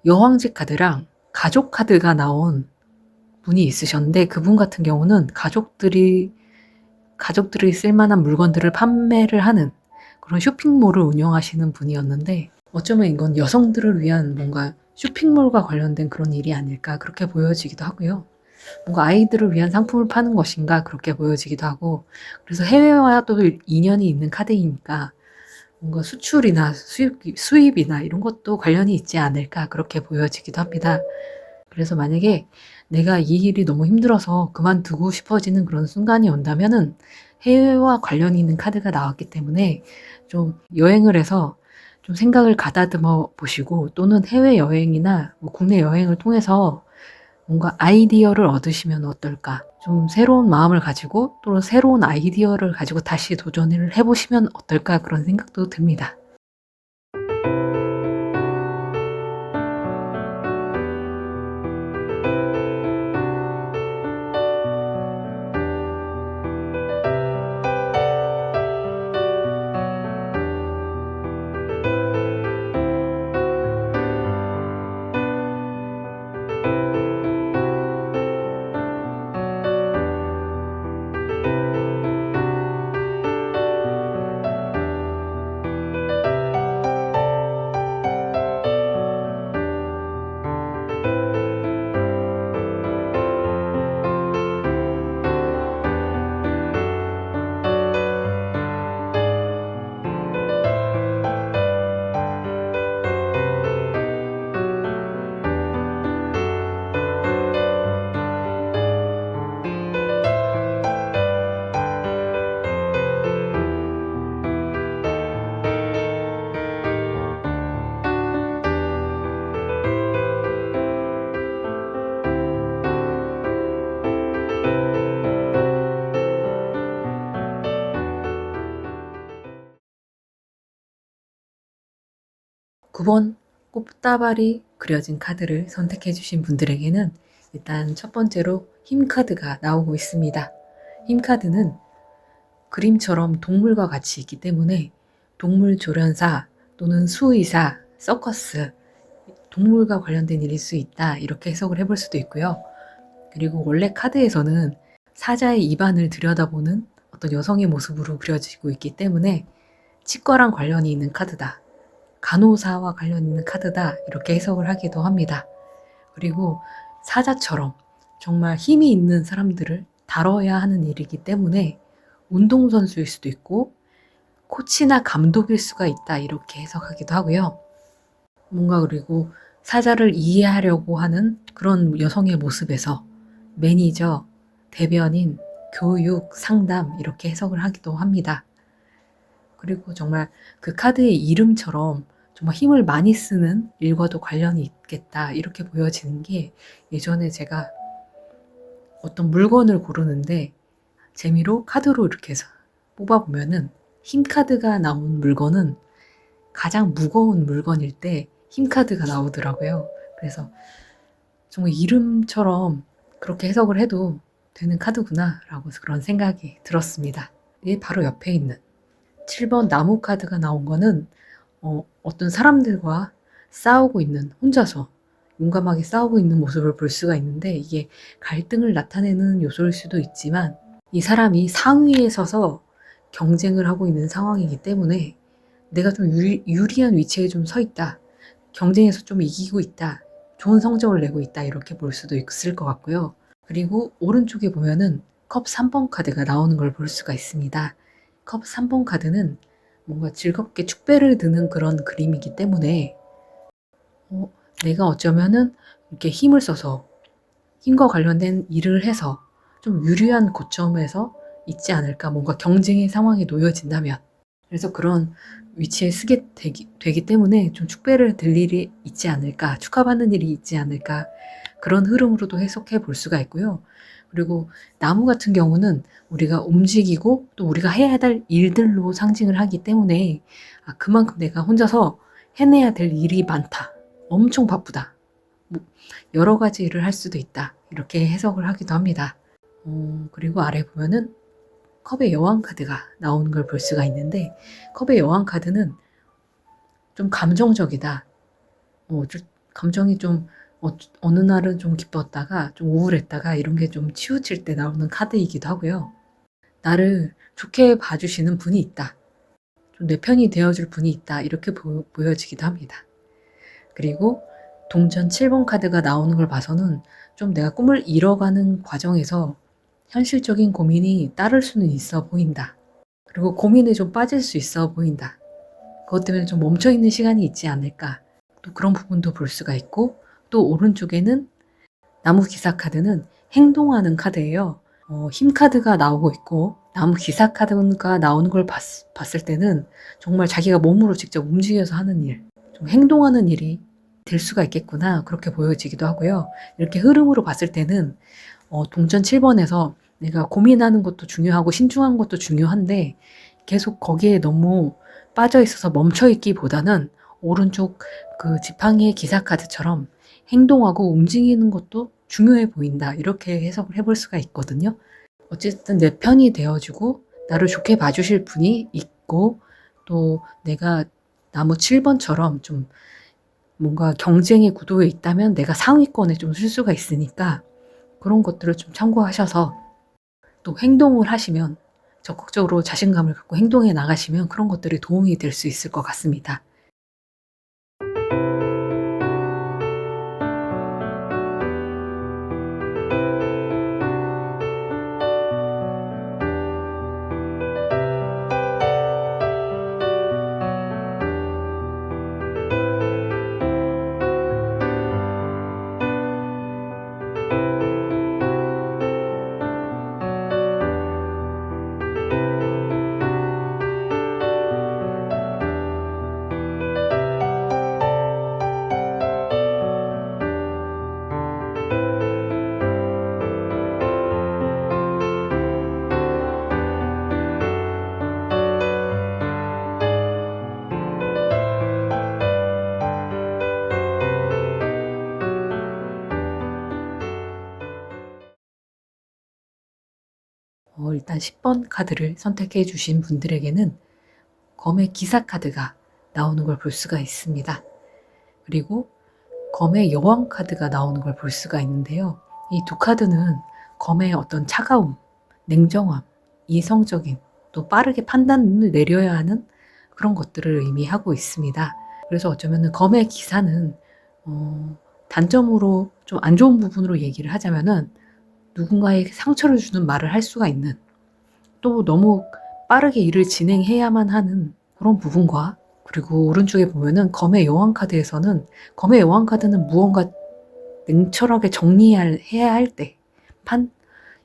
여왕제 카드랑 가족 카드가 나온 분이 있으셨는데, 그분 같은 경우는 가족들이 쓸만한 물건들을 판매를 하는 그런 쇼핑몰을 운영하시는 분이었는데, 어쩌면 이건 여성들을 위한 뭔가 쇼핑몰과 관련된 그런 일이 아닐까, 그렇게 보여지기도 하고요. 뭔가 아이들을 위한 상품을 파는 것인가, 그렇게 보여지기도 하고, 그래서 해외와 또 인연이 있는 카드이니까 뭔가 수출이나 수입이나 이런 것도 관련이 있지 않을까, 그렇게 보여지기도 합니다. 그래서 만약에 내가 이 일이 너무 힘들어서 그만두고 싶어지는 그런 순간이 온다면은 해외와 관련이 있는 카드가 나왔기 때문에 좀 여행을 해서 좀 생각을 가다듬어 보시고, 또는 해외여행이나 국내 여행을 통해서 뭔가 아이디어를 얻으시면 어떨까? 좀 새로운 마음을 가지고 또 새로운 아이디어를 가지고 다시 도전을 해보시면 어떨까? 그런 생각도 듭니다. 구 번 꽃다발이 그려진 카드를 선택해 주신 분들에게는 일단 첫 번째로 힘 카드가 나오고 있습니다. 힘 카드는 그림처럼 동물과 같이 있기 때문에 동물 조련사 또는 수의사, 서커스, 동물과 관련된 일일 수 있다, 이렇게 해석을 해볼 수도 있고요. 그리고 원래 카드에서는 사자의 입안을 들여다보는 어떤 여성의 모습으로 그려지고 있기 때문에 치과랑 관련이 있는 카드다, 간호사와 관련 있는 카드다 이렇게 해석을 하기도 합니다. 그리고 사자처럼 정말 힘이 있는 사람들을 다뤄야 하는 일이기 때문에 운동선수일 수도 있고 코치나 감독일 수가 있다 이렇게 해석하기도 하고요. 뭔가 그리고 사자를 이해하려고 하는 그런 여성의 모습에서 매니저, 대변인, 교육, 상담 이렇게 해석을 하기도 합니다. 그리고 정말 그 카드의 이름처럼 정말 힘을 많이 쓰는 일과도 관련이 있겠다 이렇게 보여지는 게 예전에 제가 어떤 물건을 고르는데 재미로 카드로 이렇게 해서 뽑아보면은 힘 카드가 나온 물건은 가장 무거운 물건일 때 힘 카드가 나오더라고요. 그래서 정말 이름처럼 그렇게 해석을 해도 되는 카드구나 라고 그런 생각이 들었습니다. 이게 바로 옆에 있는 7번 나무 카드가 나온 거는 어떤 사람들과 싸우고 있는 혼자서 용감하게 싸우고 있는 모습을 볼 수가 있는데 이게 갈등을 나타내는 요소일 수도 있지만 이 사람이 상위에 서서 경쟁을 하고 있는 상황이기 때문에 내가 좀 유리한 위치에 좀 서 있다. 경쟁에서 좀 이기고 있다. 좋은 성적을 내고 있다. 이렇게 볼 수도 있을 것 같고요. 그리고 오른쪽에 보면은 컵 3번 카드가 나오는 걸 볼 수가 있습니다. 컵 3번 카드는 뭔가 즐겁게 축배를 드는 그런 그림이기 때문에 내가 어쩌면은 이렇게 힘을 써서 힘과 관련된 일을 해서 좀 유리한 고점에서 있지 않을까. 뭔가 경쟁의 상황에 놓여진다면. 그래서 그런 위치에 쓰게 되기 때문에 좀 축배를 들 일이 있지 않을까. 축하받는 일이 있지 않을까. 그런 흐름으로도 해석해 볼 수가 있고요. 그리고 나무 같은 경우는 우리가 움직이고 또 우리가 해야 될 일들로 상징을 하기 때문에 그만큼 내가 혼자서 해내야 될 일이 많다. 엄청 바쁘다. 여러 가지 일을 할 수도 있다. 이렇게 해석을 하기도 합니다. 그리고 아래 보면은 컵의 여왕 카드가 나오는 걸 볼 수가 있는데 컵의 여왕 카드는 좀 감정적이다. 감정이 좀 어느 날은 좀 기뻤다가 좀 우울했다가 이런 게 좀 치우칠 때 나오는 카드이기도 하고요. 나를 좋게 봐주시는 분이 있다. 좀 내 편이 되어줄 분이 있다. 이렇게 보여지기도 합니다. 그리고 동전 7번 카드가 나오는 걸 봐서는 좀 내가 꿈을 이뤄가는 과정에서 현실적인 고민이 따를 수는 있어 보인다. 그리고 고민에 좀 빠질 수 있어 보인다. 그것 때문에 좀 멈춰있는 시간이 있지 않을까. 또 그런 부분도 볼 수가 있고 또 오른쪽에는 나무 기사 카드는 행동하는 카드예요. 힘 카드가 나오고 있고 나무 기사 카드가 나오는 걸 봤을 때는 정말 자기가 몸으로 직접 움직여서 하는 일, 좀 행동하는 일이 될 수가 있겠구나 그렇게 보여지기도 하고요. 이렇게 흐름으로 봤을 때는 동전 7번에서 내가 고민하는 것도 중요하고 신중한 것도 중요한데 계속 거기에 너무 빠져 있어서 멈춰 있기보다는 오른쪽 그 지팡이의 기사 카드처럼 행동하고 움직이는 것도 중요해 보인다. 이렇게 해석을 해볼 수가 있거든요. 어쨌든 내 편이 되어주고 나를 좋게 봐주실 분이 있고 또 내가 나무 7번처럼 좀 뭔가 경쟁의 구도에 있다면 내가 상위권에 좀 쓸 수가 있으니까 그런 것들을 좀 참고하셔서 또 행동을 하시면 적극적으로 자신감을 갖고 행동해 나가시면 그런 것들이 도움이 될 수 있을 것 같습니다. 일단 10번 카드를 선택해 주신 분들에게는 검의 기사 카드가 나오는 걸 볼 수가 있습니다. 그리고 검의 여왕 카드가 나오는 걸 볼 수가 있는데요. 이 두 카드는 검의 어떤 차가움, 냉정함, 이성적인 또 빠르게 판단을 내려야 하는 그런 것들을 의미하고 있습니다. 그래서 어쩌면은 검의 기사는 단점으로 좀 안 좋은 부분으로 얘기를 하자면은 누군가에게 상처를 주는 말을 할 수가 있는, 또 너무 빠르게 일을 진행해야만 하는 그런 부분과, 그리고 오른쪽에 보면은 검의 여왕 카드에서는, 검의 여왕 카드는 무언가 냉철하게 정리해야 할 때,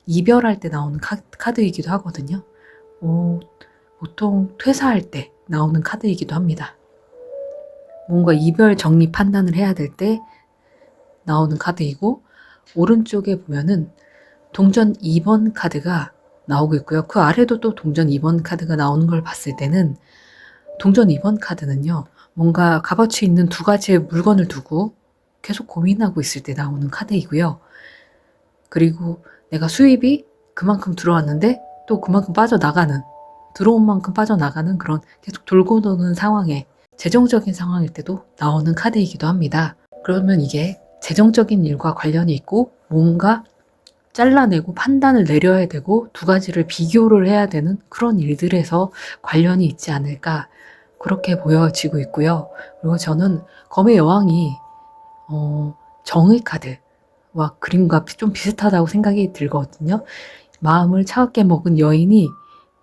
이별할 때 나오는 카드이기도 하거든요. 보통 퇴사할 때 나오는 카드이기도 합니다. 뭔가 이별 정리 판단을 해야 될 때 나오는 카드이고, 오른쪽에 보면은 동전 2번 카드가 나오고 있고요. 그 아래도 또 동전 2번 카드가 나오는 걸 봤을 때는, 동전 2번 카드는요, 뭔가 값어치 있는 두 가지의 물건을 두고 계속 고민하고 있을 때 나오는 카드이고요. 그리고 내가 수입이 그만큼 들어왔는데 또 그만큼 빠져나가는, 들어온 만큼 빠져나가는 그런 계속 돌고 도는 상황에, 재정적인 상황일 때도 나오는 카드이기도 합니다. 그러면 이게 재정적인 일과 관련이 있고 뭔가 잘라내고 판단을 내려야 되고 두 가지를 비교를 해야 되는 그런 일들에서 관련이 있지 않을까, 그렇게 보여지고 있고요. 그리고 저는 검의 여왕이 정의 카드와 그림과 좀 비슷하다고 생각이 들거든요. 마음을 차갑게 먹은 여인이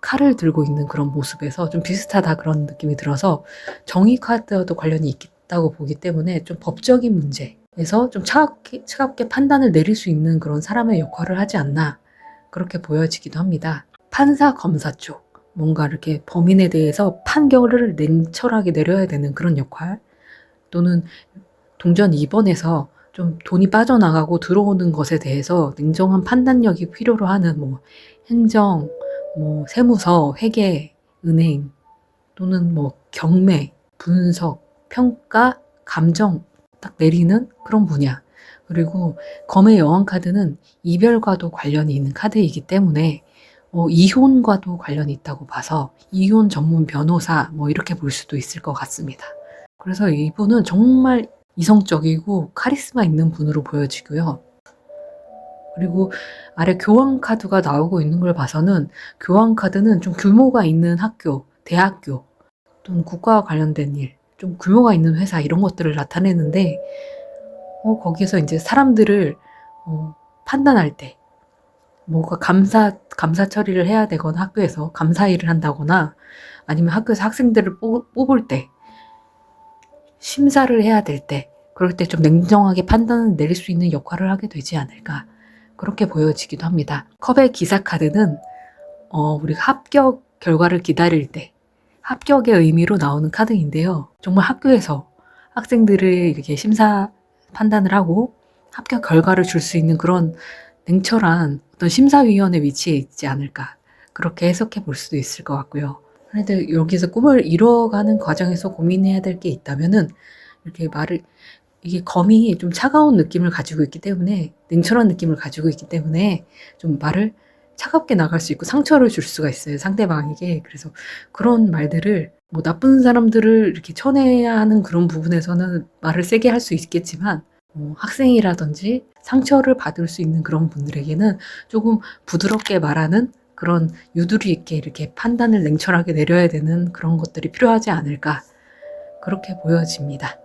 칼을 들고 있는 그런 모습에서 좀 비슷하다, 그런 느낌이 들어서 정의 카드와도 관련이 있다고 보기 때문에 좀 법적인 문제에서 좀 차갑게 판단을 내릴 수 있는 그런 사람의 역할을 하지 않나, 그렇게 보여지기도 합니다. 판사, 검사 쪽, 뭔가 이렇게 범인에 대해서 판결을 냉철하게 내려야 되는 그런 역할, 또는 동전 2번에서 좀 돈이 빠져나가고 들어오는 것에 대해서 냉정한 판단력이 필요로 하는 행정, 세무서, 회계, 은행, 또는 경매, 분석, 평가, 감정 딱 내리는 그런 분야. 그리고 검의 여왕 카드는 이별과도 관련이 있는 카드이기 때문에 이혼과도 관련이 있다고 봐서 이혼 전문 변호사 이렇게 볼 수도 있을 것 같습니다. 그래서 이분은 정말 이성적이고 카리스마 있는 분으로 보여지고요. 그리고 아래 교황 카드가 나오고 있는 걸 봐서는, 교황 카드는 좀 규모가 있는 학교, 대학교, 또는 국가와 관련된 일, 좀 규모가 있는 회사, 이런 것들을 나타내는데, 거기에서 이제 사람들을 판단할 때, 뭐가 감사 처리를 해야 되거나, 학교에서 감사 일을 한다거나, 아니면 학교에서 학생들을 뽑을 때, 심사를 해야 될 때, 그럴 때 좀 냉정하게 판단을 내릴 수 있는 역할을 하게 되지 않을까, 그렇게 보여지기도 합니다. 컵의 기사 카드는 우리가 합격 결과를 기다릴 때 합격의 의미로 나오는 카드인데요. 정말 학교에서 학생들을 이렇게 심사 판단을 하고 합격 결과를 줄 수 있는 그런 냉철한 어떤 심사위원의 위치에 있지 않을까, 그렇게 해석해 볼 수도 있을 것 같고요. 그런데 여기서 꿈을 이뤄가는 과정에서 고민해야 될 게 있다면은, 이게 검이 좀 차가운 느낌을 가지고 있기 때문에, 냉철한 느낌을 가지고 있기 때문에 좀 말을 차갑게 나갈 수 있고 상처를 줄 수가 있어요, 상대방에게. 그래서 그런 말들을, 나쁜 사람들을 이렇게 쳐내야 하는 그런 부분에서는 말을 세게 할 수 있겠지만, 학생이라든지 상처를 받을 수 있는 그런 분들에게는 조금 부드럽게 말하는, 그런 유두리 있게 이렇게 판단을 냉철하게 내려야 되는 그런 것들이 필요하지 않을까, 그렇게 보여집니다.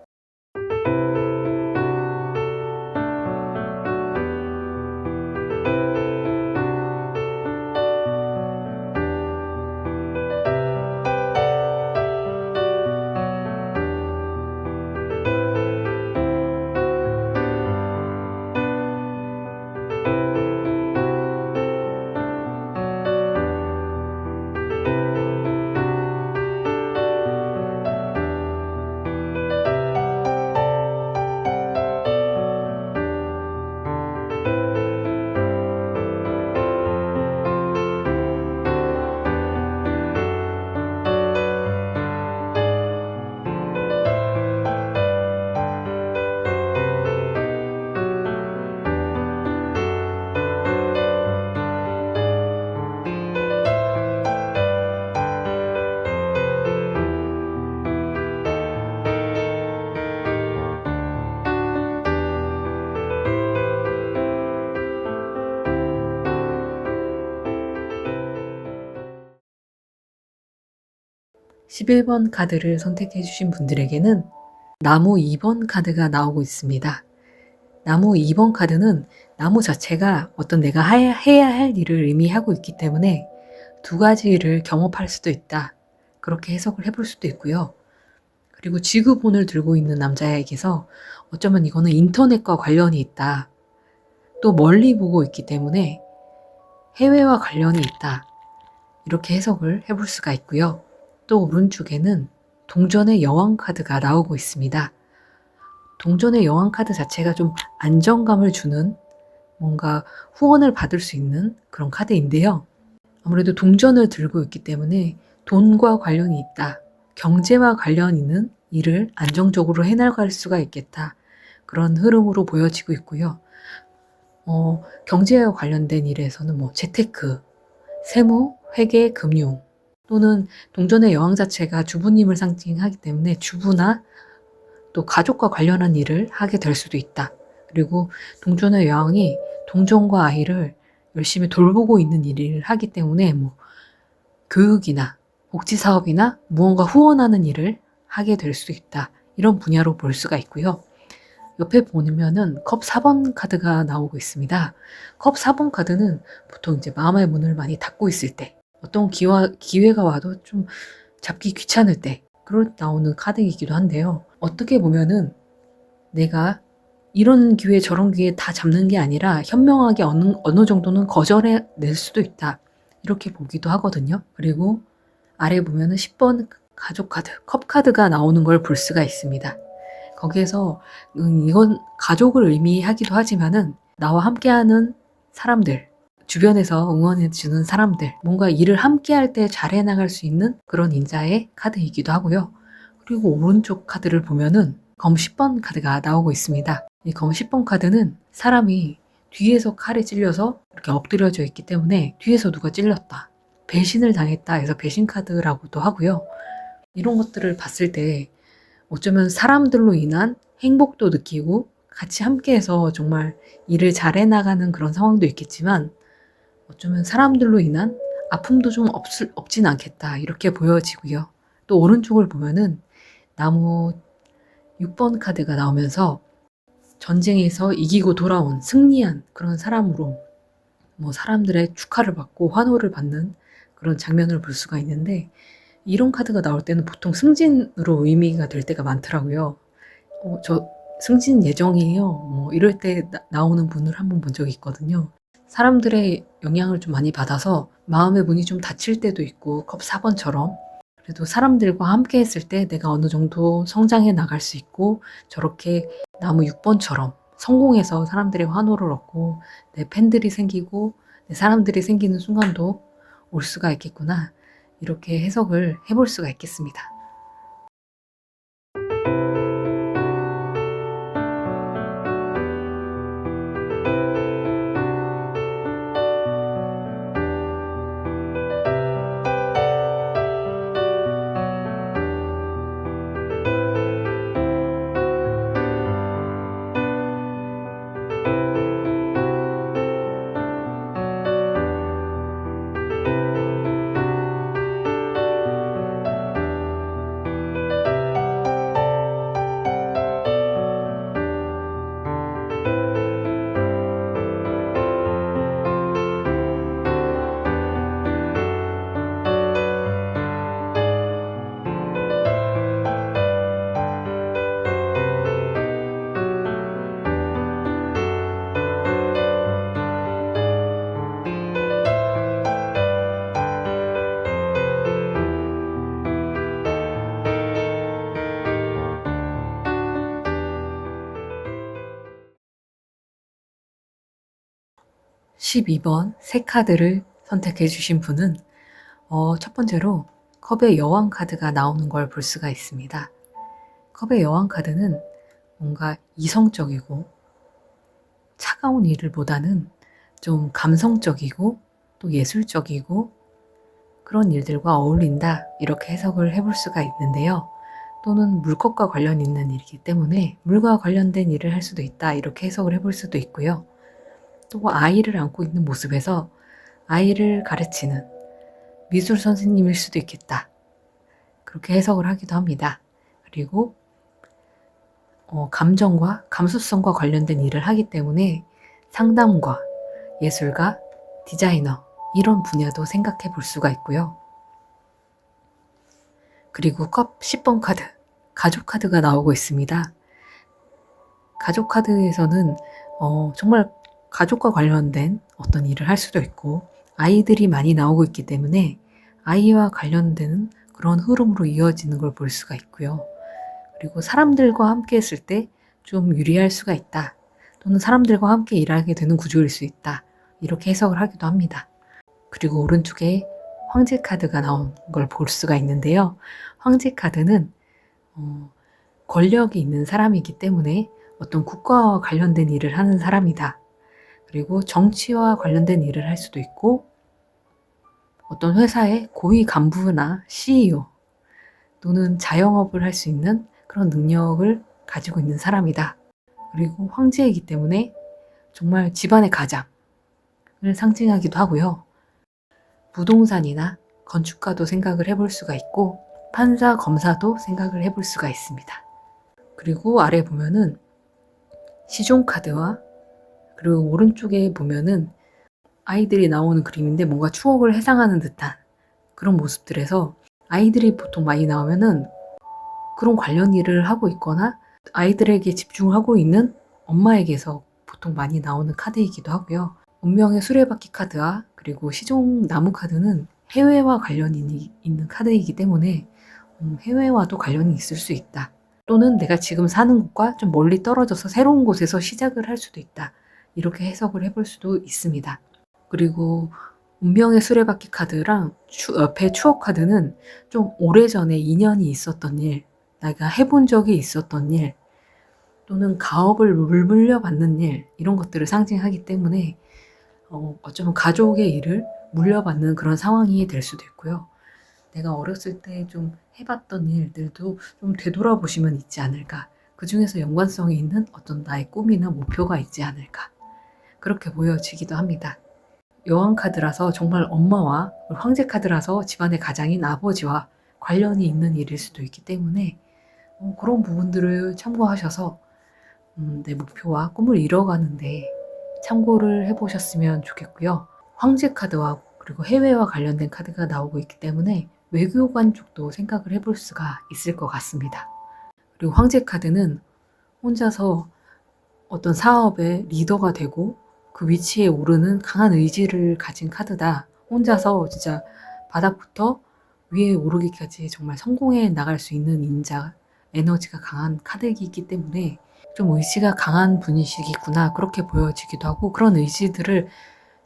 (11번) 카드를 선택해 주신 분들에게는 나무 2번 카드가 나오고 있습니다. 나무 2번 카드는 나무 자체가 어떤 내가 해야 할 일을 의미하고 있기 때문에 두 가지 일을 겸업할 수도 있다. 그렇게 해석을 해볼 수도 있고요. 그리고 지구본을 들고 있는 남자에게서 어쩌면 이거는 인터넷과 관련이 있다. 또 멀리 보고 있기 때문에 해외와 관련이 있다. 이렇게 해석을 해볼 수가 있고요. 또 오른쪽에는 동전의 여왕 카드가 나오고 있습니다. 동전의 여왕 카드 자체가 좀 안정감을 주는 뭔가 후원을 받을 수 있는 그런 카드인데요. 아무래도 동전을 들고 있기 때문에 돈과 관련이 있다. 경제와 관련 있는 일을 안정적으로 해나갈 수가 있겠다. 그런 흐름으로 보여지고 있고요. 경제와 관련된 일에서는 뭐 재테크, 세무, 회계, 금융 또는 동전의 여왕 자체가 주부님을 상징하기 때문에 주부나 또 가족과 관련한 일을 하게 될 수도 있다. 그리고 동전의 여왕이 동전과 아이를 열심히 돌보고 있는 일을 하기 때문에 뭐 교육이나 복지사업이나 무언가 후원하는 일을 하게 될 수도 있다. 이런 분야로 볼 수가 있고요. 옆에 보면은 컵 4번 카드가 나오고 있습니다. 컵 4번 카드는 보통 이제 마음의 문을 많이 닫고 있을 때, 어떤 기회가 와도 좀 잡기 귀찮을 때, 그럴 때 나오는 카드이기도 한데요. 어떻게 보면은 내가 이런 기회 저런 기회 다 잡는 게 아니라 현명하게 어느 정도는 거절해 낼 수도 있다. 이렇게 보기도 하거든요. 그리고 아래 보면은 10번 가족 카드, 컵 카드가 나오는 걸 볼 수가 있습니다. 거기에서 이건 가족을 의미하기도 하지만은 나와 함께하는 사람들, 주변에서 응원해주는 사람들, 뭔가 일을 함께할 때 잘해 나갈 수 있는 그런 인자의 카드이기도 하고요. 그리고 오른쪽 카드를 보면은 검 10번 카드가 나오고 있습니다. 이 검 10번 카드는 사람이 뒤에서 칼에 찔려서 이렇게 엎드려져 있기 때문에 뒤에서 누가 찔렸다. 배신을 당했다 해서 배신 카드라고도 하고요. 이런 것들을 봤을 때 어쩌면 사람들로 인한 행복도 느끼고 같이 함께해서 정말 일을 잘해 나가는 그런 상황도 있겠지만 어쩌면 사람들로 인한 아픔도 좀 없진 않겠다 이렇게 보여지고요. 또 오른쪽을 보면은 나무 6번 카드가 나오면서 전쟁에서 이기고 돌아온 승리한 그런 사람으로 뭐 사람들의 축하를 받고 환호를 받는 그런 장면을 볼 수가 있는데 이런 카드가 나올 때는 보통 승진으로 의미가 될 때가 많더라고요. 저 승진 예정이에요. 뭐 이럴 때 나오는 분을 한번 본 적이 있거든요. 사람들의 영향을 좀 많이 받아서 마음의 문이 좀 닫힐 때도 있고 컵 4번처럼 그래도 사람들과 함께 했을 때 내가 어느 정도 성장해 나갈 수 있고 저렇게 나무 6번처럼 성공해서 사람들의 환호를 얻고 내 팬들이 생기고 내 사람들이 생기는 순간도 올 수가 있겠구나. 이렇게 해석을 해볼 수가 있겠습니다. (12번) 새 카드를 선택해 주신 분은 첫 번째로 컵의 여왕 카드가 나오는 걸 볼 수가 있습니다. 컵의 여왕 카드는 뭔가 이성적이고 차가운 일들보다는 좀 감성적이고 또 예술적이고 그런 일들과 어울린다 이렇게 해석을 해볼 수가 있는데요. 또는 물것과 관련 있는 일이기 때문에 물과 관련된 일을 할 수도 있다 이렇게 해석을 해볼 수도 있고요. 또 아이를 안고 있는 모습에서 아이를 가르치는 미술 선생님일 수도 있겠다. 그렇게 해석을 하기도 합니다. 그리고 감정과 감수성과 관련된 일을 하기 때문에 상담과 예술가, 디자이너 이런 분야도 생각해 볼 수가 있고요. 그리고 컵 10번 카드, 가족 카드가 나오고 있습니다. 가족 카드에서는 정말 가족과 관련된 어떤 일을 할 수도 있고 아이들이 많이 나오고 있기 때문에 아이와 관련되는 그런 흐름으로 이어지는 걸 볼 수가 있고요. 그리고 사람들과 함께 했을 때 좀 유리할 수가 있다. 또는 사람들과 함께 일하게 되는 구조일 수 있다. 이렇게 해석을 하기도 합니다. 그리고 오른쪽에 황제 카드가 나온 걸 볼 수가 있는데요. 황제 카드는 권력이 있는 사람이기 때문에 어떤 국가와 관련된 일을 하는 사람이다. 그리고 정치와 관련된 일을 할 수도 있고 어떤 회사의 고위 간부나 CEO 또는 자영업을 할 수 있는 그런 능력을 가지고 있는 사람이다. 그리고 황제이기 때문에 정말 집안의 가장을 상징하기도 하고요. 부동산이나 건축가도 생각을 해볼 수가 있고 판사, 검사도 생각을 해볼 수가 있습니다. 그리고 아래 보면은 시종 카드와 그리고 오른쪽에 보면은 아이들이 나오는 그림인데 뭔가 추억을 회상하는 듯한 그런 모습들에서 아이들이 보통 많이 나오면은 그런 관련 일을 하고 있거나 아이들에게 집중하고 있는 엄마에게서 보통 많이 나오는 카드이기도 하고요. 운명의 수레바퀴 카드와 그리고 시종 나무 카드는 해외와 관련이 있는 카드이기 때문에 해외와도 관련이 있을 수 있다. 또는 내가 지금 사는 곳과 좀 멀리 떨어져서 새로운 곳에서 시작을 할 수도 있다. 이렇게 해석을 해볼 수도 있습니다. 그리고 운명의 수레바퀴 카드랑 옆에 추억 카드는 좀 오래전에 인연이 있었던 일, 내가 해본 적이 있었던 일, 또는 가업을 물려받는 일, 이런 것들을 상징하기 때문에 어쩌면 가족의 일을 물려받는 그런 상황이 될 수도 있고요. 내가 어렸을 때 좀 해봤던 일들도 좀 되돌아보시면 있지 않을까. 그 중에서 연관성이 있는 어떤 나의 꿈이나 목표가 있지 않을까. 그렇게 보여지기도 합니다. 여왕 카드라서 정말 엄마와 황제 카드라서 집안의 가장인 아버지와 관련이 있는 일일 수도 있기 때문에 그런 부분들을 참고하셔서 내 목표와 꿈을 이뤄가는데 참고를 해보셨으면 좋겠고요. 황제 카드와 그리고 해외와 관련된 카드가 나오고 있기 때문에 외교관 쪽도 생각을 해볼 수가 있을 것 같습니다. 그리고 황제 카드는 혼자서 어떤 사업의 리더가 되고 그 위치에 오르는 강한 의지를 가진 카드다. 혼자서 진짜 바닥부터 위에 오르기까지 정말 성공해 나갈 수 있는 인자, 에너지가 강한 카드이기 때문에 좀 의지가 강한 분이시구나 그렇게 보여지기도 하고 그런 의지들을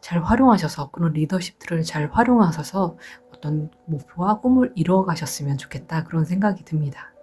잘 활용하셔서 그런 리더십들을 잘 활용하셔서 어떤 목표와 꿈을 이뤄가셨으면 좋겠다 그런 생각이 듭니다.